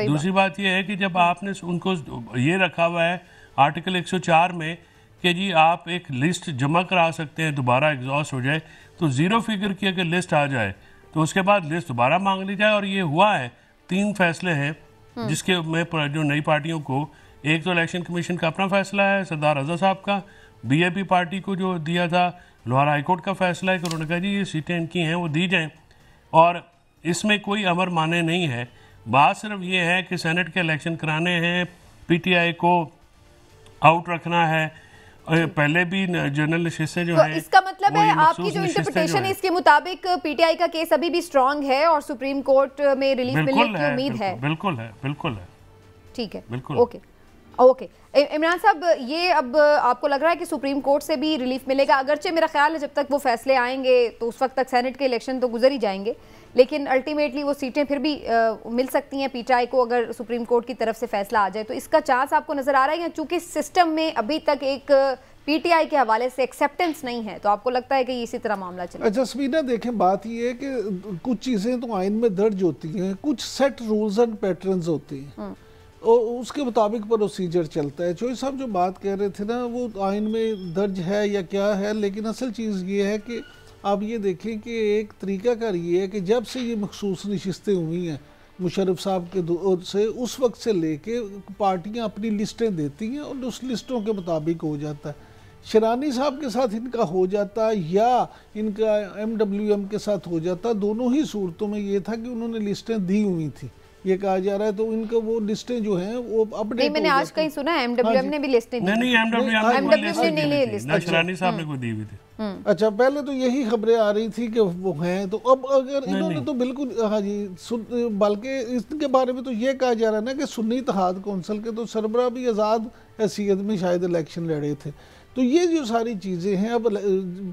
दूसरी बात यह है कि जब आपने उनको ये रखा हुआ है आर्टिकल 104 में कि जी आप एक लिस्ट जमा करा सकते हैं, दोबारा एग्जॉस्ट हो जाए तो 0 फिगर की अगर लिस्ट आ जाए तो उसके बाद लिस्ट दोबारा मांग ली जाए। और ये हुआ है, 3 फैसले हैं जिसके में जो नई पार्टियों को, एक तो इलेक्शन कमीशन का अपना फैसला है सरदार रजा साहब का, BAP पार्टी को जो दिया था, लाहौर हाई कोर्ट का फैसला है कि उन्होंने कहा जी ये सीटें इनकी हैं वो दी जाएं, और इसमें कोई अमर माने नहीं है। बात सिर्फ ये है कि सेनेट के इलेक्शन कराने हैं, PTI को आउट रखना है। पहले भी जनरल नशिस्तें जो है, इसका मतलब है आपकी जो इंटरप्रिटेशन है इसके मुताबिक PTI का केस अभी भी स्ट्रांग है और सुप्रीम कोर्ट में रिलीफ मिलने की उम्मीद है। बिल्कुल है, बिल्कुल है, ठीक है, बिल्कुल। ओके इमरान साहब, ये अब आपको लग रहा है कि सुप्रीम कोर्ट से भी रिलीफ मिलेगा? अगरचे मेरा ख्याल है जब तक वो फैसले आएंगे तो उस वक्त तक सेनेट के इलेक्शन तो गुजर ही जाएंगे, लेकिन अल्टीमेटली वो सीटें फिर भी मिल सकती हैं PTI को अगर सुप्रीम कोर्ट की तरफ से फैसला आ जाए। तो इसका चांस आपको नज़र आ रहा है, या चूंकि सिस्टम में अभी तक एक पीटीआई के हवाले से एक्सेप्टेंस नहीं है, तो आपको लगता है कि इसी तरह मामला चले? अच्छा स्मीना, देखें बात ये है कि कुछ चीज़ें तो आइन में दर्ज होती हैं, कुछ सेट रूल्स एंड पैटर्न्स होते हैं और उसके मुताबिक प्रोसीजर चलता है। चोई साहब जो बात कह रहे थे ना, वो आइन में दर्ज है या क्या है, लेकिन असल चीज़ ये है कि आप ये देखें कि एक तरीकाकार ये है कि जब से ये मखसूस नशिस्तें हुई हैं मुशर्रफ साहब के दौर से, उस वक्त से लेके पार्टियां अपनी लिस्टें देती हैं और उस लिस्टों के मुताबिक हो जाता है। शरानी साहब के साथ इनका हो जाता या इनका MWM के साथ हो जाता, दोनों ही सूरतों में ये था कि उन्होंने लिस्टें दी हुई थी, ये कहा जा रहा है, तो इनका वो लिस्टें जो हैं वो अपडेट नहीं, मैंने आज कहीं सुना है MWM ने भी लिस्टें दी। नहीं, MWM ने नहीं लिस्ट, शरानी साहब ने को दी हुई थी। अच्छा, पहले तो यही खबरें आ रही थी कि वो हैं, तो अब अगर इन्होंने तो बिल्कुल, हाँ जी, बल्कि इसके बारे में तो ये कहा जा रहा है ना कि सुन्नी इत्तेहाद कौंसिल के तो सरबराह भी आज़ाद हैसियत में शायद इलेक्शन लड़े थे। तो ये जो सारी चीज़ें हैं, अब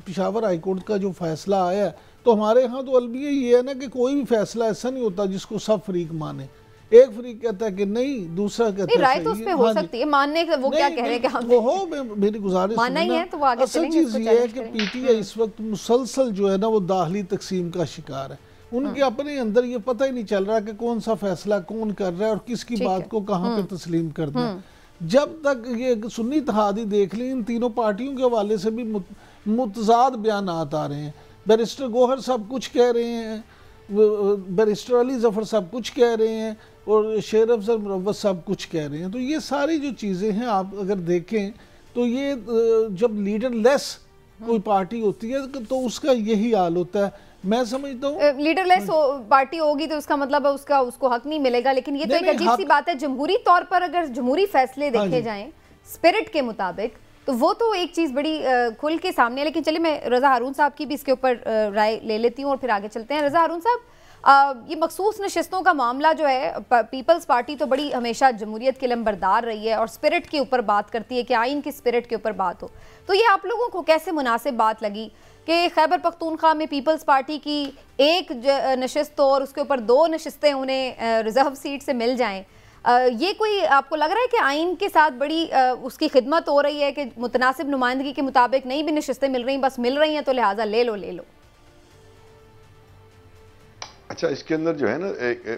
पेशावर हाई कोर्ट का जो फैसला आया है, तो हमारे यहाँ तो अलविया ये है ना कि कोई भी फैसला ऐसा नहीं होता जिसको सब फरीक माने। एक फरीक कहता है कि नहीं, दूसरा कहता है राय तो उसमें हो सकती है मानने के, वो क्या कह रहे हैं कि हम वो हो, मेरी गुजारिश माना ही है तो वो आगे असल चीज़ ये है कि पीटीआई इस वक्त मुसलसल जो है ना वो दाखिली तकसीम का शिकार है। उनके अपने अंदर ये पता ही नहीं चल रहा कि कौन सा फैसला कौन कर रहा है और किसकी बात को कहाँ पे तस्लीम करना है। जब तक ये सुन्नी इत्तेहादी देख ली, इन तीनों पार्टियों के हवाले से भी मुतजाद बयान आ रहे हैं। बैरिस्टर गौहर साहब कुछ कह रहे हैं, बैरिस्टर अली जफर साहब कुछ कह रहे हैं और शेर अफजल मुरव्वत साहब कुछ कह रहे हैं। तो ये सारी जो चीज़ें हैं आप अगर देखें तो ये जब लीडर लेस कोई पार्टी होती है तो उसका यही हाल होता है। मैं समझता हूँ लीडरलेस पार्टी होगी तो उसका मतलब है उसको हक नहीं मिलेगा, लेकिन ये तो एक अजीब सी बात है। जमहूरी तौर पर अगर जमहूरी फैसले देखे जाएं स्पिरिट के मुताबिक तो वो तो एक चीज़ बड़ी खुल के सामने है। लेकिन चलिए मैं रज़ा हारून साहब की भी इसके ऊपर राय ले लेती हूँ और फिर आगे चलते हैं। रज़ा हारून साहब, ये मखसूस नशिस्तों का मामला जो है, पीपल्स पार्टी तो बड़ी हमेशा जमहूरियत के लंबरदार रही है और स्पिरिट के ऊपर बात करती है कि आइन की स्पिरिट के ऊपर बात हो, तो ये आप लोगों को कैसे मुनासिब बात लगी कि खैबर पख्तूनख्वा में पीपल्स पार्टी की एक नशिस्त और उसके ऊपर 2 नशिस्तें उन्हें रिजर्व सीट से मिल जाएं? ये कोई आपको लग रहा है कि आइन के साथ बड़ी उसकी खिदमत हो रही है कि मुतनासिब नुमाइंदगी के मुताबिक नहीं भी नशिस्तें मिल रही, बस मिल रही हैं तो लिहाजा ले लो? अच्छा, इसके अंदर जो है ना,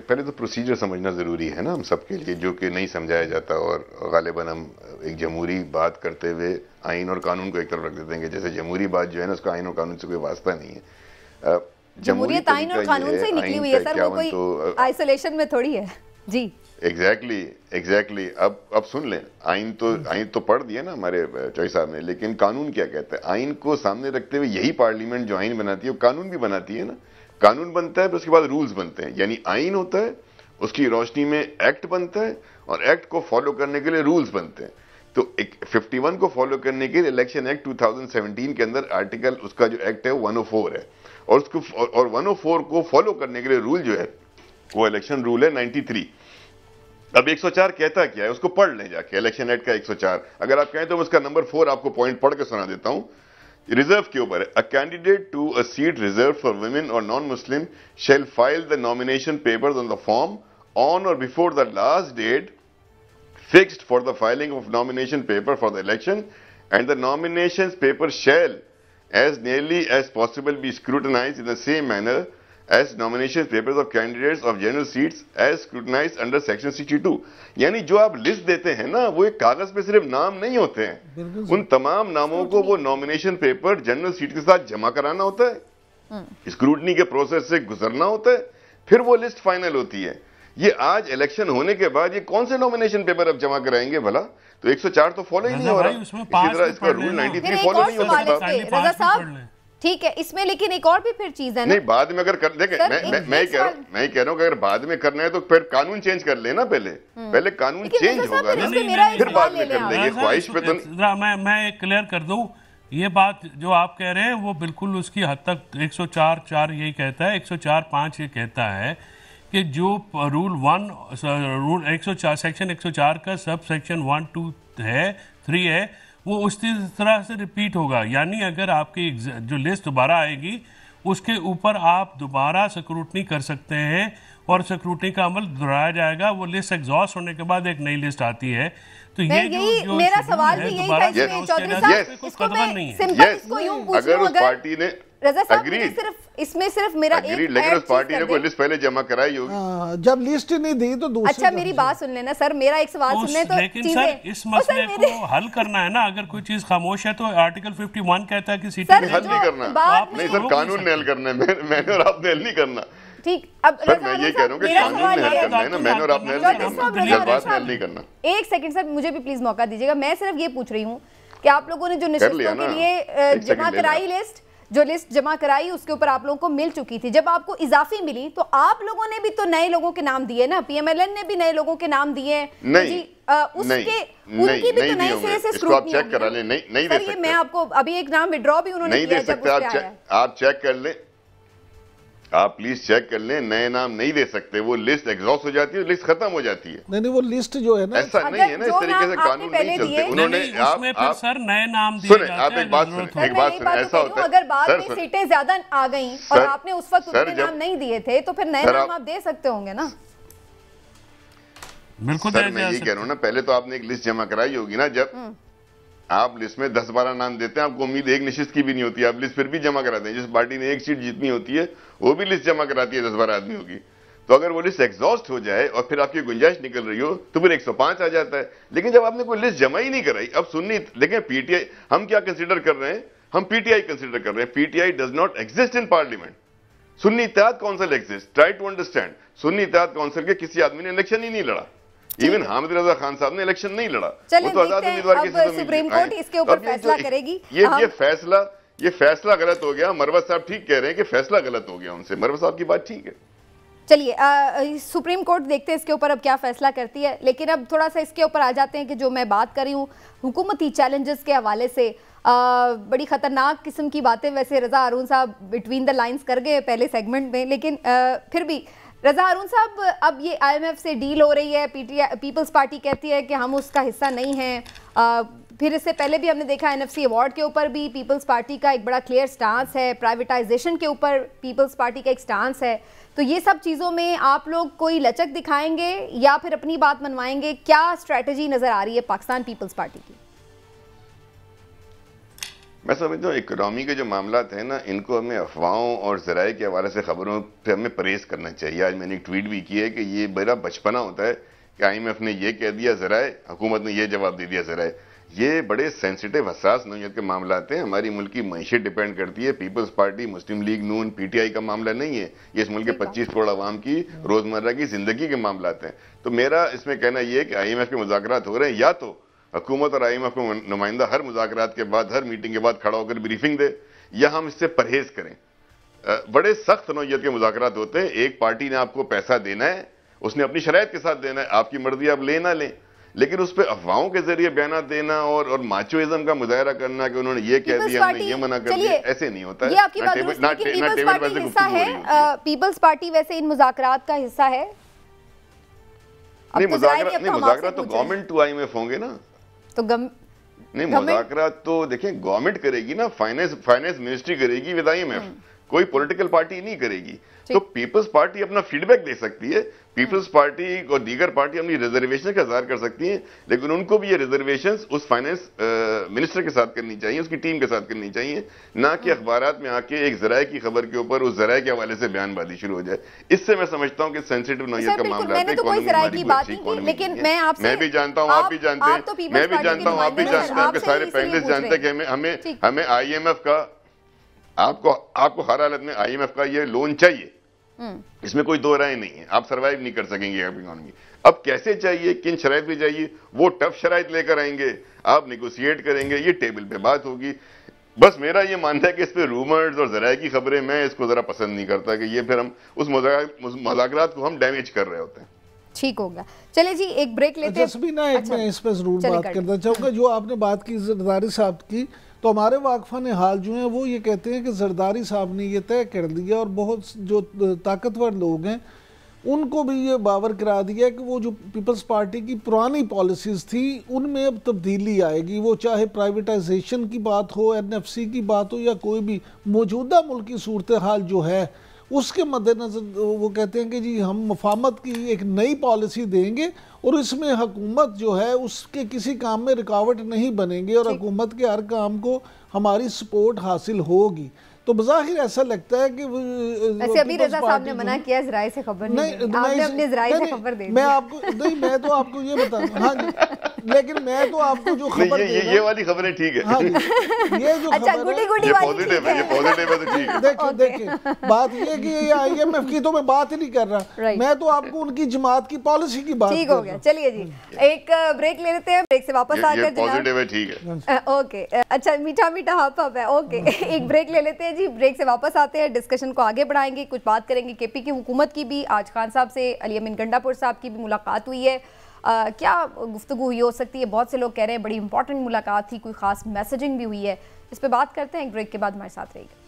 पहले तो प्रोसीजर समझना ज़रूरी है ना हम सबके लिए, जो कि नहीं समझाया जाता और गालिबन हम एक जमहूरी बात करते हुए आइन और कानून को एक तरफ रख देते हैं कि जैसे जमहूरी बात जो है ना उसका आइन और कानून से कोई वास्ता नहीं है। जमहूरियत आइन और कानून से निकली हुई है सर, वो कोई आइसोलेशन में थोड़ी है जी। एग्जैक्टली। अब सुन लें, आइन तो पढ़ दिया ना हमारे चौई साहब ने, लेकिन कानून क्या कहता है? आइन को सामने रखते हुए यही पार्लियामेंट जो आइन बनाती है वो कानून भी बनाती है ना। कानून बनता है फिर उसके बाद रूल्स बनते हैं, यानी आइन होता है, उसकी रोशनी में एक्ट बनता है और एक्ट को फॉलो करने के लिए रूल्स बनते हैं। तो 51 को फॉलो करने के लिए इलेक्शन एक्ट 2017 के अंदर आर्टिकल उसका जो एक्ट है 104 है और उसको 104 को फॉलो करने के लिए रूल जो है वो इलेक्शन रूल है 93। अब 104 कहता क्या है उसको पढ़ लें जाके, इलेक्शन एक्ट का 104। अगर आप कहें तो मैं उसका नंबर 4 आपको पॉइंट पढ़ के सुना देता हूं। रिजर्व के ऊपर है, a candidate to a seat reserve for women और non Muslim shall file the nomination papers on the form on or before the last date fixed for the filing of nomination paper for the election, and the nominations paper shall as nearly as possible be scrutinized in the same manner as nomination papers of candidates of general seats as scrutinized under section 62। यानी जो आप list देते हैं ना वो एक कागज पे सिर्फ नाम नहीं होते हैं, उन तमाम नामों को वो नॉमिनेशन पेपर जनरल सीट के साथ जमा कराना होता है, स्क्रूटनी के प्रोसेस से गुजरना होता है, फिर वो लिस्ट फाइनल होती है। ये आज इलेक्शन होने के बाद ये कौन से नॉमिनेशन पेपर अब जमा कराएंगे भला? तो 104 तो फॉलो ही नहीं हो रहा, इसी तरह इसका रूल 93 फॉलो नहीं हो सकता। रज़ा साहब ठीक है इसमें, लेकिन एक और भी फिर चीज है ना, नहीं बाद में अगर कर देखें, मैं कह रहा हूँ कि अगर बाद में करना है तो फिर कानून चेंज कर लेना, पहले कानून चेंज होगा ना, फिर बाद में कर लेंगे। ख्वाहिश पे तो मैं क्लियर कर दूं, ये बात जो आप कह रहे हैं वो बिल्कुल उसकी हद तक 104(4) यही कहता है, 104(5) ये कहता है कि जो रूल 104 सेक्शन 104 का सब सेक्शन 1, 2 है, 3 है, वो उस तरह से रिपीट होगा। यानी अगर आपकी जो लिस्ट दोबारा आएगी उसके ऊपर आप दोबारा स्क्रूटनी कर सकते हैं और स्क्रूटनी का अमल दोहराया जाएगा। वो लिस्ट एग्जॉस्ट होने के बाद एक नई लिस्ट आती है। तो मैं ये यही मेरा सवाल भी यही था इसमें चौधरी साहब, इसको मैं सिंपल इसको यूं पूछ अगर लूं, उस पार्टी ने रजा साहब मुझे सिर्फ इसमें सिर्फ मेरा एक लेकिन उस पार्टी ने कोई लिस्ट पहले जमा कराई होगी। जब लिस्ट नहीं दी तो दूसरी। अच्छा मेरी बात सुन लेना सर, मेरा एक सवाल सुन ले तो लेकिन सर इस मसले को हल करना है ना, अगर कोई चीज खामोश है तो आर्टिकल 51 कहता है कि सीटें हल नहीं करना, नहीं सर कानून ने हल करना है, मैंने और आपने हल नहीं करना। ठीक, अब सर मैं ये कह रहा हूँ कि कानून ने हल करना है ना, मैंने और आपने हल नहीं करना। एक सेकंड सर, मुझे भी प्लीज मौका दीजिएगा। मैं सिर्फ ये पूछ रही हूँ कि आप लोगों ने जो निश्चितों के लिए जमा कराई लिस्ट, जो लिस्ट जमा कराई उसके ऊपर आप लोगों को मिल चुकी थी, जब आपको इजाफी मिली तो आप लोगों ने भी तो नए लोगों के नाम दिए ना, पीएमएलएन ने भी नए लोगों के नाम दिए हैं। नहीं, उसके उनकी भी तो नए सिरे से स्क्रूटनी चेक करा लें। नहीं दे सकते, मैं आपको अभी एक नाम विड्रॉ भी उन्होंने किया जब उस पे आया। आप चेक कर लें, आप प्लीज चेक कर लें, नए नाम नहीं दे सकते, वो लिस्ट एग्जॉस्ट हो जाती है, लिस्ट खत्म हो जाती है। नहीं वो लिस्ट जो है ना, ऐसा नहीं है ना, इस तरीके से कानून नहीं चलते। उन्होंने आप सर नए नाम दिए सुने, आप एक बात सुने, ऐसा होता है अगर बाद में सीटें ज्यादा आ गई और आपने उस वक्त उतने नाम नहीं दिए थे तो फिर नए नाम आप दे सकते होंगे ना। बिल्कुल सर मैं ये कह रहा हूँ ना, पहले तो आपने एक लिस्ट जमा कराई होगी ना, जब आप लिस्ट में 10-12 नाम देते हैं, आपको उम्मीद एक निश्चित की भी नहीं होती, आप लिस्ट फिर भी जमा कराते हैं। जिस पार्टी ने एक सीट जीतनी होती है वो भी लिस्ट जमा कराती है 10-12 आदमियों की। तो अगर वो लिस्ट एग्जॉस्ट हो जाए और फिर आपकी गुंजाइश निकल रही हो तो फिर 105 आ जाता है। लेकिन जब आपने कोई लिस्ट जमा ही नहीं कराई, अब सुन्नी देखें पीटीआई हम क्या कंसिडर कर रहे हैं, हम पीटीआई कंसिडर कर रहे हैं। PTI does not exist in parliament, Sunni Ittehad Council exist. Try to understand, Sunni Ittehad Council के किसी आदमी ने इलेक्शन ही नहीं लड़ा, इवन हामिद रजा खान साहब ने इलेक्शन नहीं लड़ा, वो तो आजाद उम्मीदवार के सुप्रीम कोर्ट इसके ऊपर फैसला करेगी। ये फैसला गलत हो गया। मरवत साहब ठीक कह रहे हैं कि फैसला गलत हो गया उनसे, मरवत साहब की बात ठीक है। चलिए सुप्रीम कोर्ट देखते हैं इसके ऊपर अब क्या फैसला करती है। लेकिन अब थोड़ा सा इसके ऊपर आ जाते हैं कि जो मैं बात कर रही हूँ हुकूमती चैलेंजेस के हवाले से, बड़ी खतरनाक किस्म की बातें वैसे रजा हारून साहब बिटवीन द लाइंस कर गए पहले सेगमेंट में, लेकिन फिर भी रजा हारून साहब, अब ये आईएमएफ से डील हो रही है, पीपल्स पार्टी कहती है कि हम उसका हिस्सा नहीं हैं। फिर इससे पहले भी हमने देखा एनएफसी अवार्ड के ऊपर भी पीपल्स पार्टी का एक बड़ा क्लियर स्टांस है, प्राइवेटाइजेशन के ऊपर पीपल्स पार्टी का एक स्टांस है। तो ये सब चीज़ों में आप लोग कोई लचक दिखाएंगे या फिर अपनी बात मनवाएंगे? क्या स्ट्रैटेजी नज़र आ रही है पाकिस्तान पीपल्स पार्टी की? मैं समझता हूँ इकोनॉमी के जो मामलात हैं ना, इनको हमें अफवाहों और ज़राए के हवाले से खबरों पे हमें परहेज करना चाहिए। आज मैंने एक ट्वीट भी किया है कि ये बड़ा बचपना होता है कि आईएमएफ ने ये कह दिया ज़राए, हुकूमत ने ये जवाब दे दिया ज़राए। ये बड़े सेंसिटिव हसास नौइयत के मामलात हैं। हमारी मुल्क की मईशत डिपेंड करती है। पीपल्स पार्टी, मुस्लिम लीग नून, पीटीआई का मामला नहीं है, ये इस मुल्क के 25 करोड़ आवाम की रोज़मर्रा की ज़िंदगी के मामलात हैं। तो मेरा इसमें कहना यह है कि आईएमएफ के मुज़ाकरात हो रहे हैं, या तो हुकूमत और आईएमएफ को नुमाइंदा हर मुज़ाकरात के बाद, हर मीटिंग के बाद खड़ा होकर ब्रीफिंग दे, या हम इससे परहेज करें। बड़े सख्त नौइयत के मुज़ाकरात होते हैं। एक पार्टी ने आपको पैसा देना है, उसने अपनी शराइत के साथ देना है, आपकी मर्जी आप ले ना लें, लेकिन उस पर अफवाहों के जरिए बयान देना और माचोइज्म का मुजाहरा करना कि उन्होंने ये कह दिया, हमने ये मना कर दिया, ऐसे नहीं होता है। ये आपकी बात दुरुस्त है कि पीपल्स पार्टी हिस्सा है, पीपल्स पार्टी वैसे इन मुज़ाकरात का हिस्सा है। नहीं, मुज़ाकरात तो गवर्नमेंट टू आईएमएफ होंगे ना, तो नहीं मुज़ाकरात तो देखें गवर्नमेंट करेगी ना, फाइनेंस मिनिस्ट्री करेगी विद आईएमएफ, कोई पॉलिटिकल पार्टी नहीं करेगी। तो पीपल्स पार्टी अपना फीडबैक दे सकती है, पीपल्स पार्टी और दीगर पार्टी अपनी रिजर्वेशन का इज़हार कर सकती हैं, लेकिन उनको भी ये रिजर्वेशंस उस फाइनेंस मिनिस्टर के साथ करनी चाहिए, उसकी टीम के साथ करनी चाहिए, ना कि अखबारात में आके एक जराए की खबर के ऊपर उस जराए के हवाले से बयानबाजी शुरू हो जाए। इससे मैं समझता हूँ कि सेंसिटिव नौइयत का मामला है। लेकिन मैं भी जानता हूँ, आप भी जानते हैं, मैं भी जानता हूँ, आप भी जानते हैं, आपके सारे पैनलिस्ट जानते हैं कि हमें आईएमएफ का, आपको हर हालत में आईएमएफ का ये लोन चाहिए, इसमें कोई दो राय नहीं है। आप सरवाइव नहीं कर सकेंगे इकोनॉमी। अब कैसे चाहिए, किन शराइत पे चाहिए, वो टफ शराइत लेकर आएंगे, आप निगोशिएट करेंगे, ये टेबल पे बात होगी। बस मेरा ये मानना है कि इस पे रूमर्स और जराए की खबरें, मैं इसको जरा पसंद नहीं करता कि ये फिर हम उस मुज़ाकरात को हम डैमेज कर रहे होते हैं। ठीक हो गया, चले जी एक ब्रेक लेते हैं। जसमीना, एक मैं इस पर जरूर बात करना चाहूँगा। जो आपने बात की जरदारी साहब की, तो हमारे वाकफान हाल जो हैं वो ये कहते हैं कि जरदारी साहब ने ये तय कर दिया और बहुत जो ताकतवर लोग हैं उनको भी ये बावर करा दिया कि वो जो पीपल्स पार्टी की पुरानी पॉलिसीज़ थी उनमें अब तब्दीली आएगी। वो चाहे प्राइवेटाइजेशन की बात हो, एनएफसी की बात हो, या कोई भी मौजूदा मुल्क की सूरत हाल जो है उसके मद्देनजर वो कहते हैं कि जी हम मुफाहमत की एक नई पॉलिसी देंगे और इसमें हुकूमत जो है उसके किसी काम में रुकावट नहीं बनेंगे और हुकूमत के हर काम को हमारी सपोर्ट हासिल होगी। तो बज़ाहिर ऐसा लगता है कि वैसे अभी रज़ा साहब ने मना किया ज़राए से खबर नहीं, आपने अपने ज़राए से खबर दे दी। मैं आपको नहीं, मैं तो आपको ये बता रहा हूं, हाँ जी, लेकिन मैं तो आपको जो खबर ये वाली खबरें ठीक है, हाँ जी, ये जो अच्छा गुडी गुडी वाली पॉजिटिव है, ये पॉजिटिव है तो ठीक है। देखिए बात ये कि ये IMF की तो मैं बात ही नहीं कर रहा, मैं तो आपको उनकी जमात की पॉलिसी की बात। ठीक हो गया, चलिए जी एक ब्रेक ले लेते हैं, ब्रेक से वापस आकर पॉजिटिव है, ठीक है, ओके, अच्छा मीठा मीठा हप हप है, ओके एक ब्रेक ले लेते हैं जी, ब्रेक से वापस आते हैं, डिस्कशन को आगे बढ़ाएंगे, कुछ बात करेंगे केपी की हुकूमत की भी। आज खान साहब से अली अमीन गंडापुर साहब की भी मुलाकात हुई है, क्या गुफ्तगू हुई हो सकती है, बहुत से लोग कह रहे हैं बड़ी इंपॉर्टेंट मुलाकात थी, कोई खास मैसेजिंग भी हुई है, इस पर बात करते हैं, एक ब्रेक के बाद हमारे साथ रहिएगा।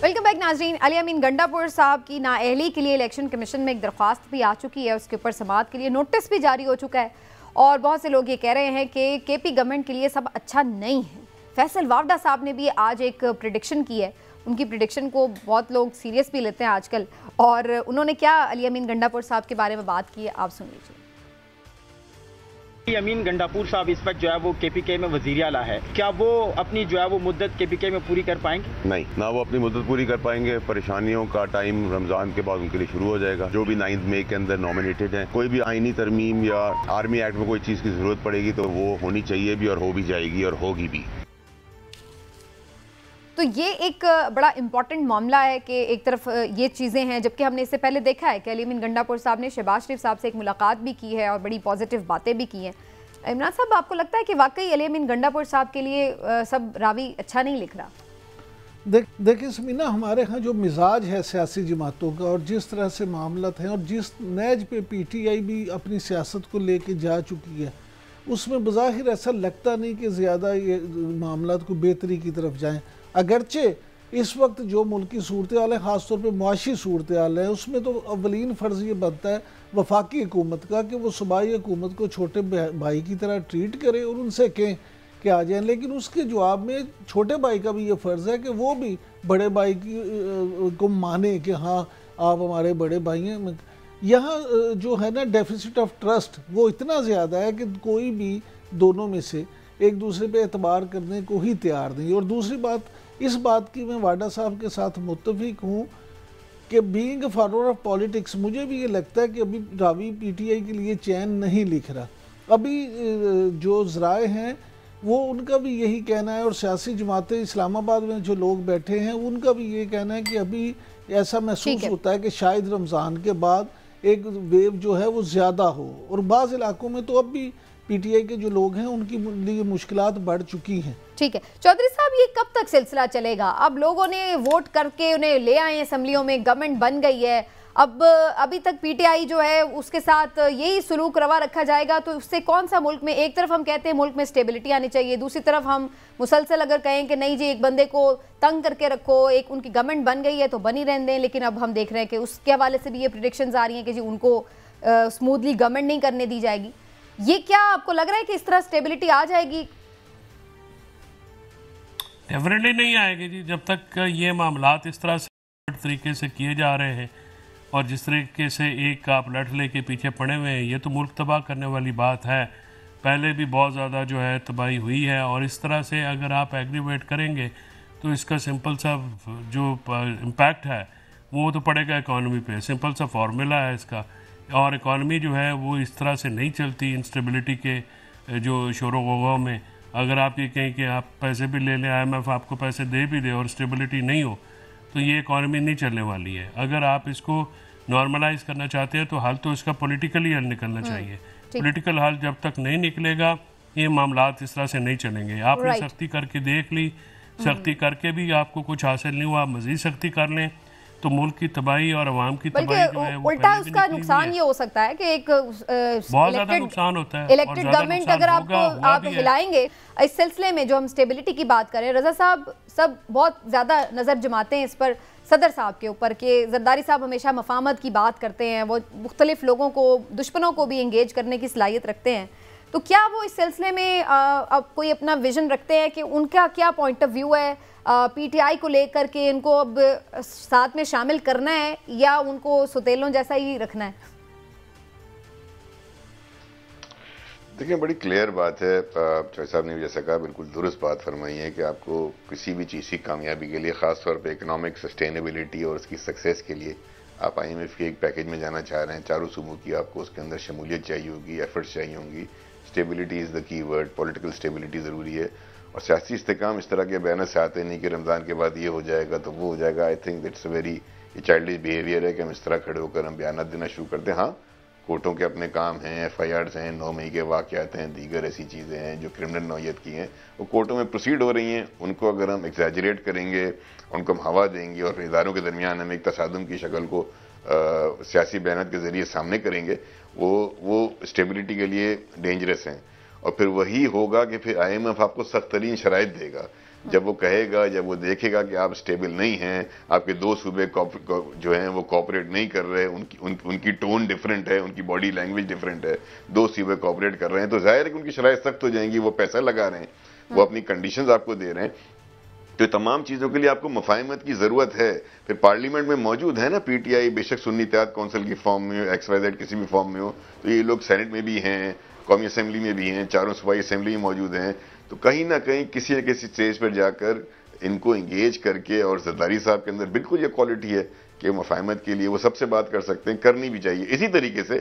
वेलकम बैक नाजरीन। अली अमीन गंडापुर साहब की नाअहली के लिए इलेक्शन कमीशन में एक दरख्वास्त भी आ चुकी है, उसके ऊपर समाअत के लिए नोटिस भी जारी हो चुका है और बहुत से लोग ये कह रहे हैं कि केपी गवर्नमेंट के लिए सब अच्छा नहीं है। फैसल वावडा साहब ने भी आज एक प्रेडिक्शन की है, उनकी प्रेडिक्शन को बहुत लोग सीरियस भी लेते हैं आजकल, और उन्होंने क्या अली अमीन गंडापुर साहब के बारे में बात की है, आप सुन लीजिए। अमीन गंडापुर साहब इस वक्त जो है वो KPK में वजीर आला है, क्या वो अपनी जो है वो मुद्दत KPK में पूरी कर पाएंगे? नहीं, ना वो अपनी मुद्दत पूरी कर पाएंगे। परेशानियों का टाइम रमजान के बाद उनके लिए शुरू हो जाएगा। जो भी 9 मई के अंदर नॉमिनेटेड है, कोई भी आईनी तरमीम या आर्मी एक्ट में कोई चीज की जरूरत पड़ेगी तो वो होनी चाहिए भी और हो भी जाएगी और होगी भी। तो ये एक बड़ा इंपॉर्टेंट मामला है कि एक तरफ ये चीज़ें हैं, जबकि हमने इससे पहले देखा है कि अली अमीन गंडापुर साहब ने शहबाज शरीफ साहब से एक मुलाकात भी की है और बड़ी पॉजिटिव बातें भी की हैं। इमरान साहब, आपको लगता है कि वाकई अली अमीन गंडापुर साहब के लिए सब रावी अच्छा नहीं लिख रहा? देखिए समीना, हमारे यहाँ जो मिजाज है सियासी जमातों का और जिस तरह से मामलत हैं और जिस नहज पे PTI भी अपनी सियासत को लेके जा चुकी है, उसमें बज़ाहिर ऐसा लगता नहीं कि ज़्यादा ये मामलात को बेहतरी की तरफ जाएं। अगरचे इस वक्त जो मुल्क की सूरत हाल है, ख़ासतौर पर मुआशी सूरत हाल है, उसमें तो अवलीन फ़र्ज़ ये बनता है वफाकी हुकूमत का कि वो सूबाई हुकूमत को छोटे भाई की तरह ट्रीट करे और उनसे कहें कि आ जाएँ। लेकिन उसके जवाब में छोटे भाई का भी ये फ़र्ज़ है कि वो भी बड़े भाई को माने कि हाँ आप हमारे बड़े भाई हैं। यहाँ जो है ना डेफिसिट ऑफ ट्रस्ट वो इतना ज़्यादा है कि कोई भी दोनों में से एक दूसरे पे एतबार करने को ही तैयार नहीं। और दूसरी बात, इस बात की मैं वाडा साहब के साथ मुत्तफिक हूँ कि बीइंग फॉलोअर ऑफ पॉलिटिक्स, मुझे भी ये लगता है कि अभी रावी PTI के लिए चैन नहीं लिख रहा। अभी जो ज़राए हैं वो उनका भी यही कहना है और सियासी जमातें इस्लामाबाद में जो लोग बैठे हैं उनका भी ये कहना है कि अभी ऐसा महसूस होता है कि शायद रमज़ान के बाद एक वेव जो है वो ज़्यादा हो। और बाज़ इलाकों में तो अब भी PTI के जो लोग हैं उनकी लिए मुश्किलात बढ़ चुकी हैं। ठीक है चौधरी साहब, ये कब तक सिलसिला चलेगा? अब लोगों ने वोट करके उन्हें ले आए असम्बलियों में, गवर्नमेंट बन गई है, अब अभी तक PTI जो है उसके साथ यही सलूक रवा रखा जाएगा, तो उससे कौन सा मुल्क में, एक तरफ हम कहते हैं मुल्क में स्टेबिलिटी आनी चाहिए, दूसरी तरफ हम मुसलसल अगर कहें कि नहीं जी एक बंदे को तंग करके रखो, एक उनकी गवर्नमेंट बन गई है तो बनी रहने दें, लेकिन अब हम देख रहे हैं कि उसके हवाले से भी ये प्रेडिक्शंस आ रही हैं कि जी उनको स्मूथली गवर्नमेंट नहीं करने दी जाएगी। ये क्या आपको लग रहा है कि इस तरह स्टेबिलिटी आ जाएगी? डेफिनेटली नहीं आएगी जी, जब तक ये मामलात इस तरह से तरीके से किए जा रहे हैं और जिस तरीके से एक आप लठ लेके पीछे पड़े हुए हैं, ये तो मुल्क तबाह करने वाली बात है। पहले भी बहुत ज़्यादा जो है तबाही हुई है और इस तरह से अगर आप एग्रीवेट करेंगे तो इसका सिंपल सा जो इम्पैक्ट है वो तो पड़ेगा इकॉनमी पे। सिंपल सा फार्मूला है इसका, और इकॉनमी जो है वो इस तरह से नहीं चलती इंस्टेबिलिटी के जो शोर गौगों में। अगर आप ये कहें कि आप पैसे भी ले लें, IMF आपको पैसे दे भी दे और स्टेबिलिटी नहीं हो, तो ये इकॉनमी नहीं चलने वाली है। अगर आप इसको नॉर्मलाइज करना चाहते हैं तो हल तो इसका पॉलिटिकली हल निकलना चाहिए। पॉलिटिकल हल जब तक नहीं निकलेगा ये मामलात इस तरह से नहीं चलेंगे। आपने सख्ती करके देख ली, सख्ती करके भी आपको कुछ हासिल नहीं हुआ, मज़ीद सख्ती कर लें तो मुल्क की तबाही और अवाम की बल्कि तबाही जो है वो उल्टा पहले भी उसका निकली नुकसान हुई ये हो सकता है कि एक बहुत ज्यादा नुकसान होता है। इलेक्टेड गवर्नमेंट अगर आप हिलाएंगे इस सिलसिले में, जो हम स्टेबिलिटी की बात करें, रजा साहब सब बहुत ज़्यादा नज़र जमाते हैं इस पर सदर साहब के ऊपर कि जरदारी साहब हमेशा मफामत की बात करते हैं, वो मुख्तलिफ लोगों को, दुश्मनों को भी इंगेज करने की सलाहियत रखते हैं। तो क्या वो इस सिलसिले में अब कोई अपना विजन रखते हैं कि उनका क्या पॉइंट ऑफ व्यू है पीटीआई को लेकर के, इनको अब साथ में शामिल करना है या उनको सुतेलों जैसा ही रखना है? देखिए, बड़ी क्लियर बात है, चौधरी साहब ने जैसा कहा, बिल्कुल दुरुस्त बात फरमाई है कि आपको किसी भी चीज़ की कामयाबी के लिए, ख़ास तौर पे इकोनॉमिक सस्टेनेबिलिटी और उसकी सक्सेस के लिए, आप IMF के एक पैकेज में जाना चाह रहे हैं, चारों सूबों की आपको उसके अंदर शमूलियत चाहिए होगी, एफर्ट्स चाहिए होंगी। Stability is the key word, political stability ज़रूरी है, और सियासी इस्तेकाम इस तरह के बयान से आते नहीं कि रमज़ान के बाद ये हो जाएगा तो वो हो जाएगा। I think that's a very childish behaviour है कि हम इस तरह खड़े होकर हम बयान देना शुरू करते हैं। हाँ, कोर्टों के अपने काम हैं, FIRs हैं, 9 मई के वाक़यात हैं, दीगर ऐसी चीज़ें हैं जो क्रिमिनल नौयत की हैं, वो कोर्टों में प्रोसीड हो रही हैं। उनको अगर हम एग्जैजरेट करेंगे, उनको हम हवा देंगे और इदारों के दरमियान हम एक तसादुम की शक्ल को सियासी बयान के ज़रिए सामने करेंगे, वो स्टेबिलिटी के लिए डेंजरस हैं। और फिर वही होगा कि फिर IMF आपको सख्त तरीन शराइत देगा जब वो कहेगा, जब वो देखेगा कि आप स्टेबल नहीं हैं, आपके दो सूबे जो हैं वो कोऑपरेट नहीं कर रहे, उनकी टोन डिफरेंट है, उनकी बॉडी लैंग्वेज डिफरेंट है, दो सूबे कोऑपरेट कर रहे हैं, तो जाहिर है कि उनकी शराइत सख्त हो जाएंगी। वो पैसा लगा रहे हैं, वो अपनी कंडीशंस आपको दे रहे हैं, तो तमाम चीज़ों के लिए आपको मुफाहिमत की ज़रूरत है। फिर पार्लियामेंट में मौजूद है ना PTI, बेशक सुन्नी इत्तेहाद कौंसिल की फॉर्म में हो, XYZ किसी भी फॉर्म में हो, तो ये लोग सेनेट में भी हैं, कौमी असम्बली में भी हैं, चारों सूबाई असम्बली में मौजूद हैं। तो कहीं ना कहीं किसी न किसी स्टेज पर जाकर इनको इंगेज करके, और जरदारी साहब के अंदर बिल्कुल ये क्वालिटी है कि मुफाहिमत के लिए वो सबसे बात कर सकते हैं, करनी भी चाहिए। इसी तरीके से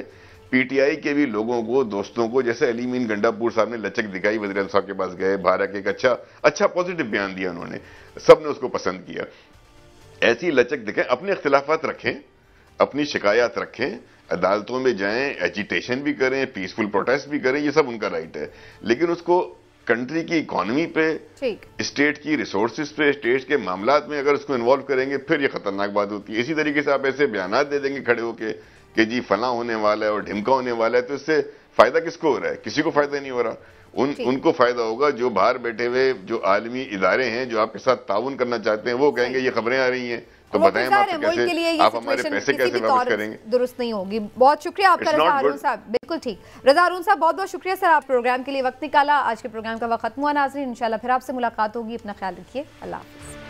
PTI के भी लोगों को, दोस्तों को, जैसे अली मीन गंडापुर साहब ने लचक दिखाई, वज़ीर साहब के पास गए, भारत एक अच्छा पॉजिटिव बयान दिया उन्होंने, सब ने उसको पसंद किया। ऐसी लचक दिखाएं, अपने इख्तिलाफात रखें, अपनी शिकायत रखें, अदालतों में जाएं, एजिटेशन भी करें, पीसफुल प्रोटेस्ट भी करें, ये सब उनका राइट है। लेकिन उसको कंट्री की इकोनॉमी पे, स्टेट की रिसोर्सेज पे, स्टेट के मामलात में अगर उसको इन्वॉल्व करेंगे, फिर ये खतरनाक बात होती है। इसी तरीके से आप ऐसे बयान दे देंगे खड़े होके कि जी फला होने वाला है और ढिमका होने वाला है, तो इससे फायदा किसको हो रहा है? किसी को फायदा नहीं हो रहा। उनको फायदा होगा जो बाहर बैठे हुए जो आलमी इदारे हैं जो आपके साथ ताउन करना चाहते हैं, वो कहेंगे ये खबरें आ रही हैं, तो बताएं आप हमारे पैसे कैसे वापस करेंगे? दुरुस्त नहीं होगी। बहुत शुक्रिया आपका रजा हारून साहब। बिल्कुल ठीक, रजा हारून साहब बहुत बहुत शुक्रिया सर, आप प्रोग्राम के लिए वक्त निकाला। आज के प्रोग्राम का वक्त खत्म हुआ नाज़रीन, इंशाल्लाह फिर आपसे मुलाकात होगी। अपना ख्याल रखिए, अल्लाह हाफ़िज़।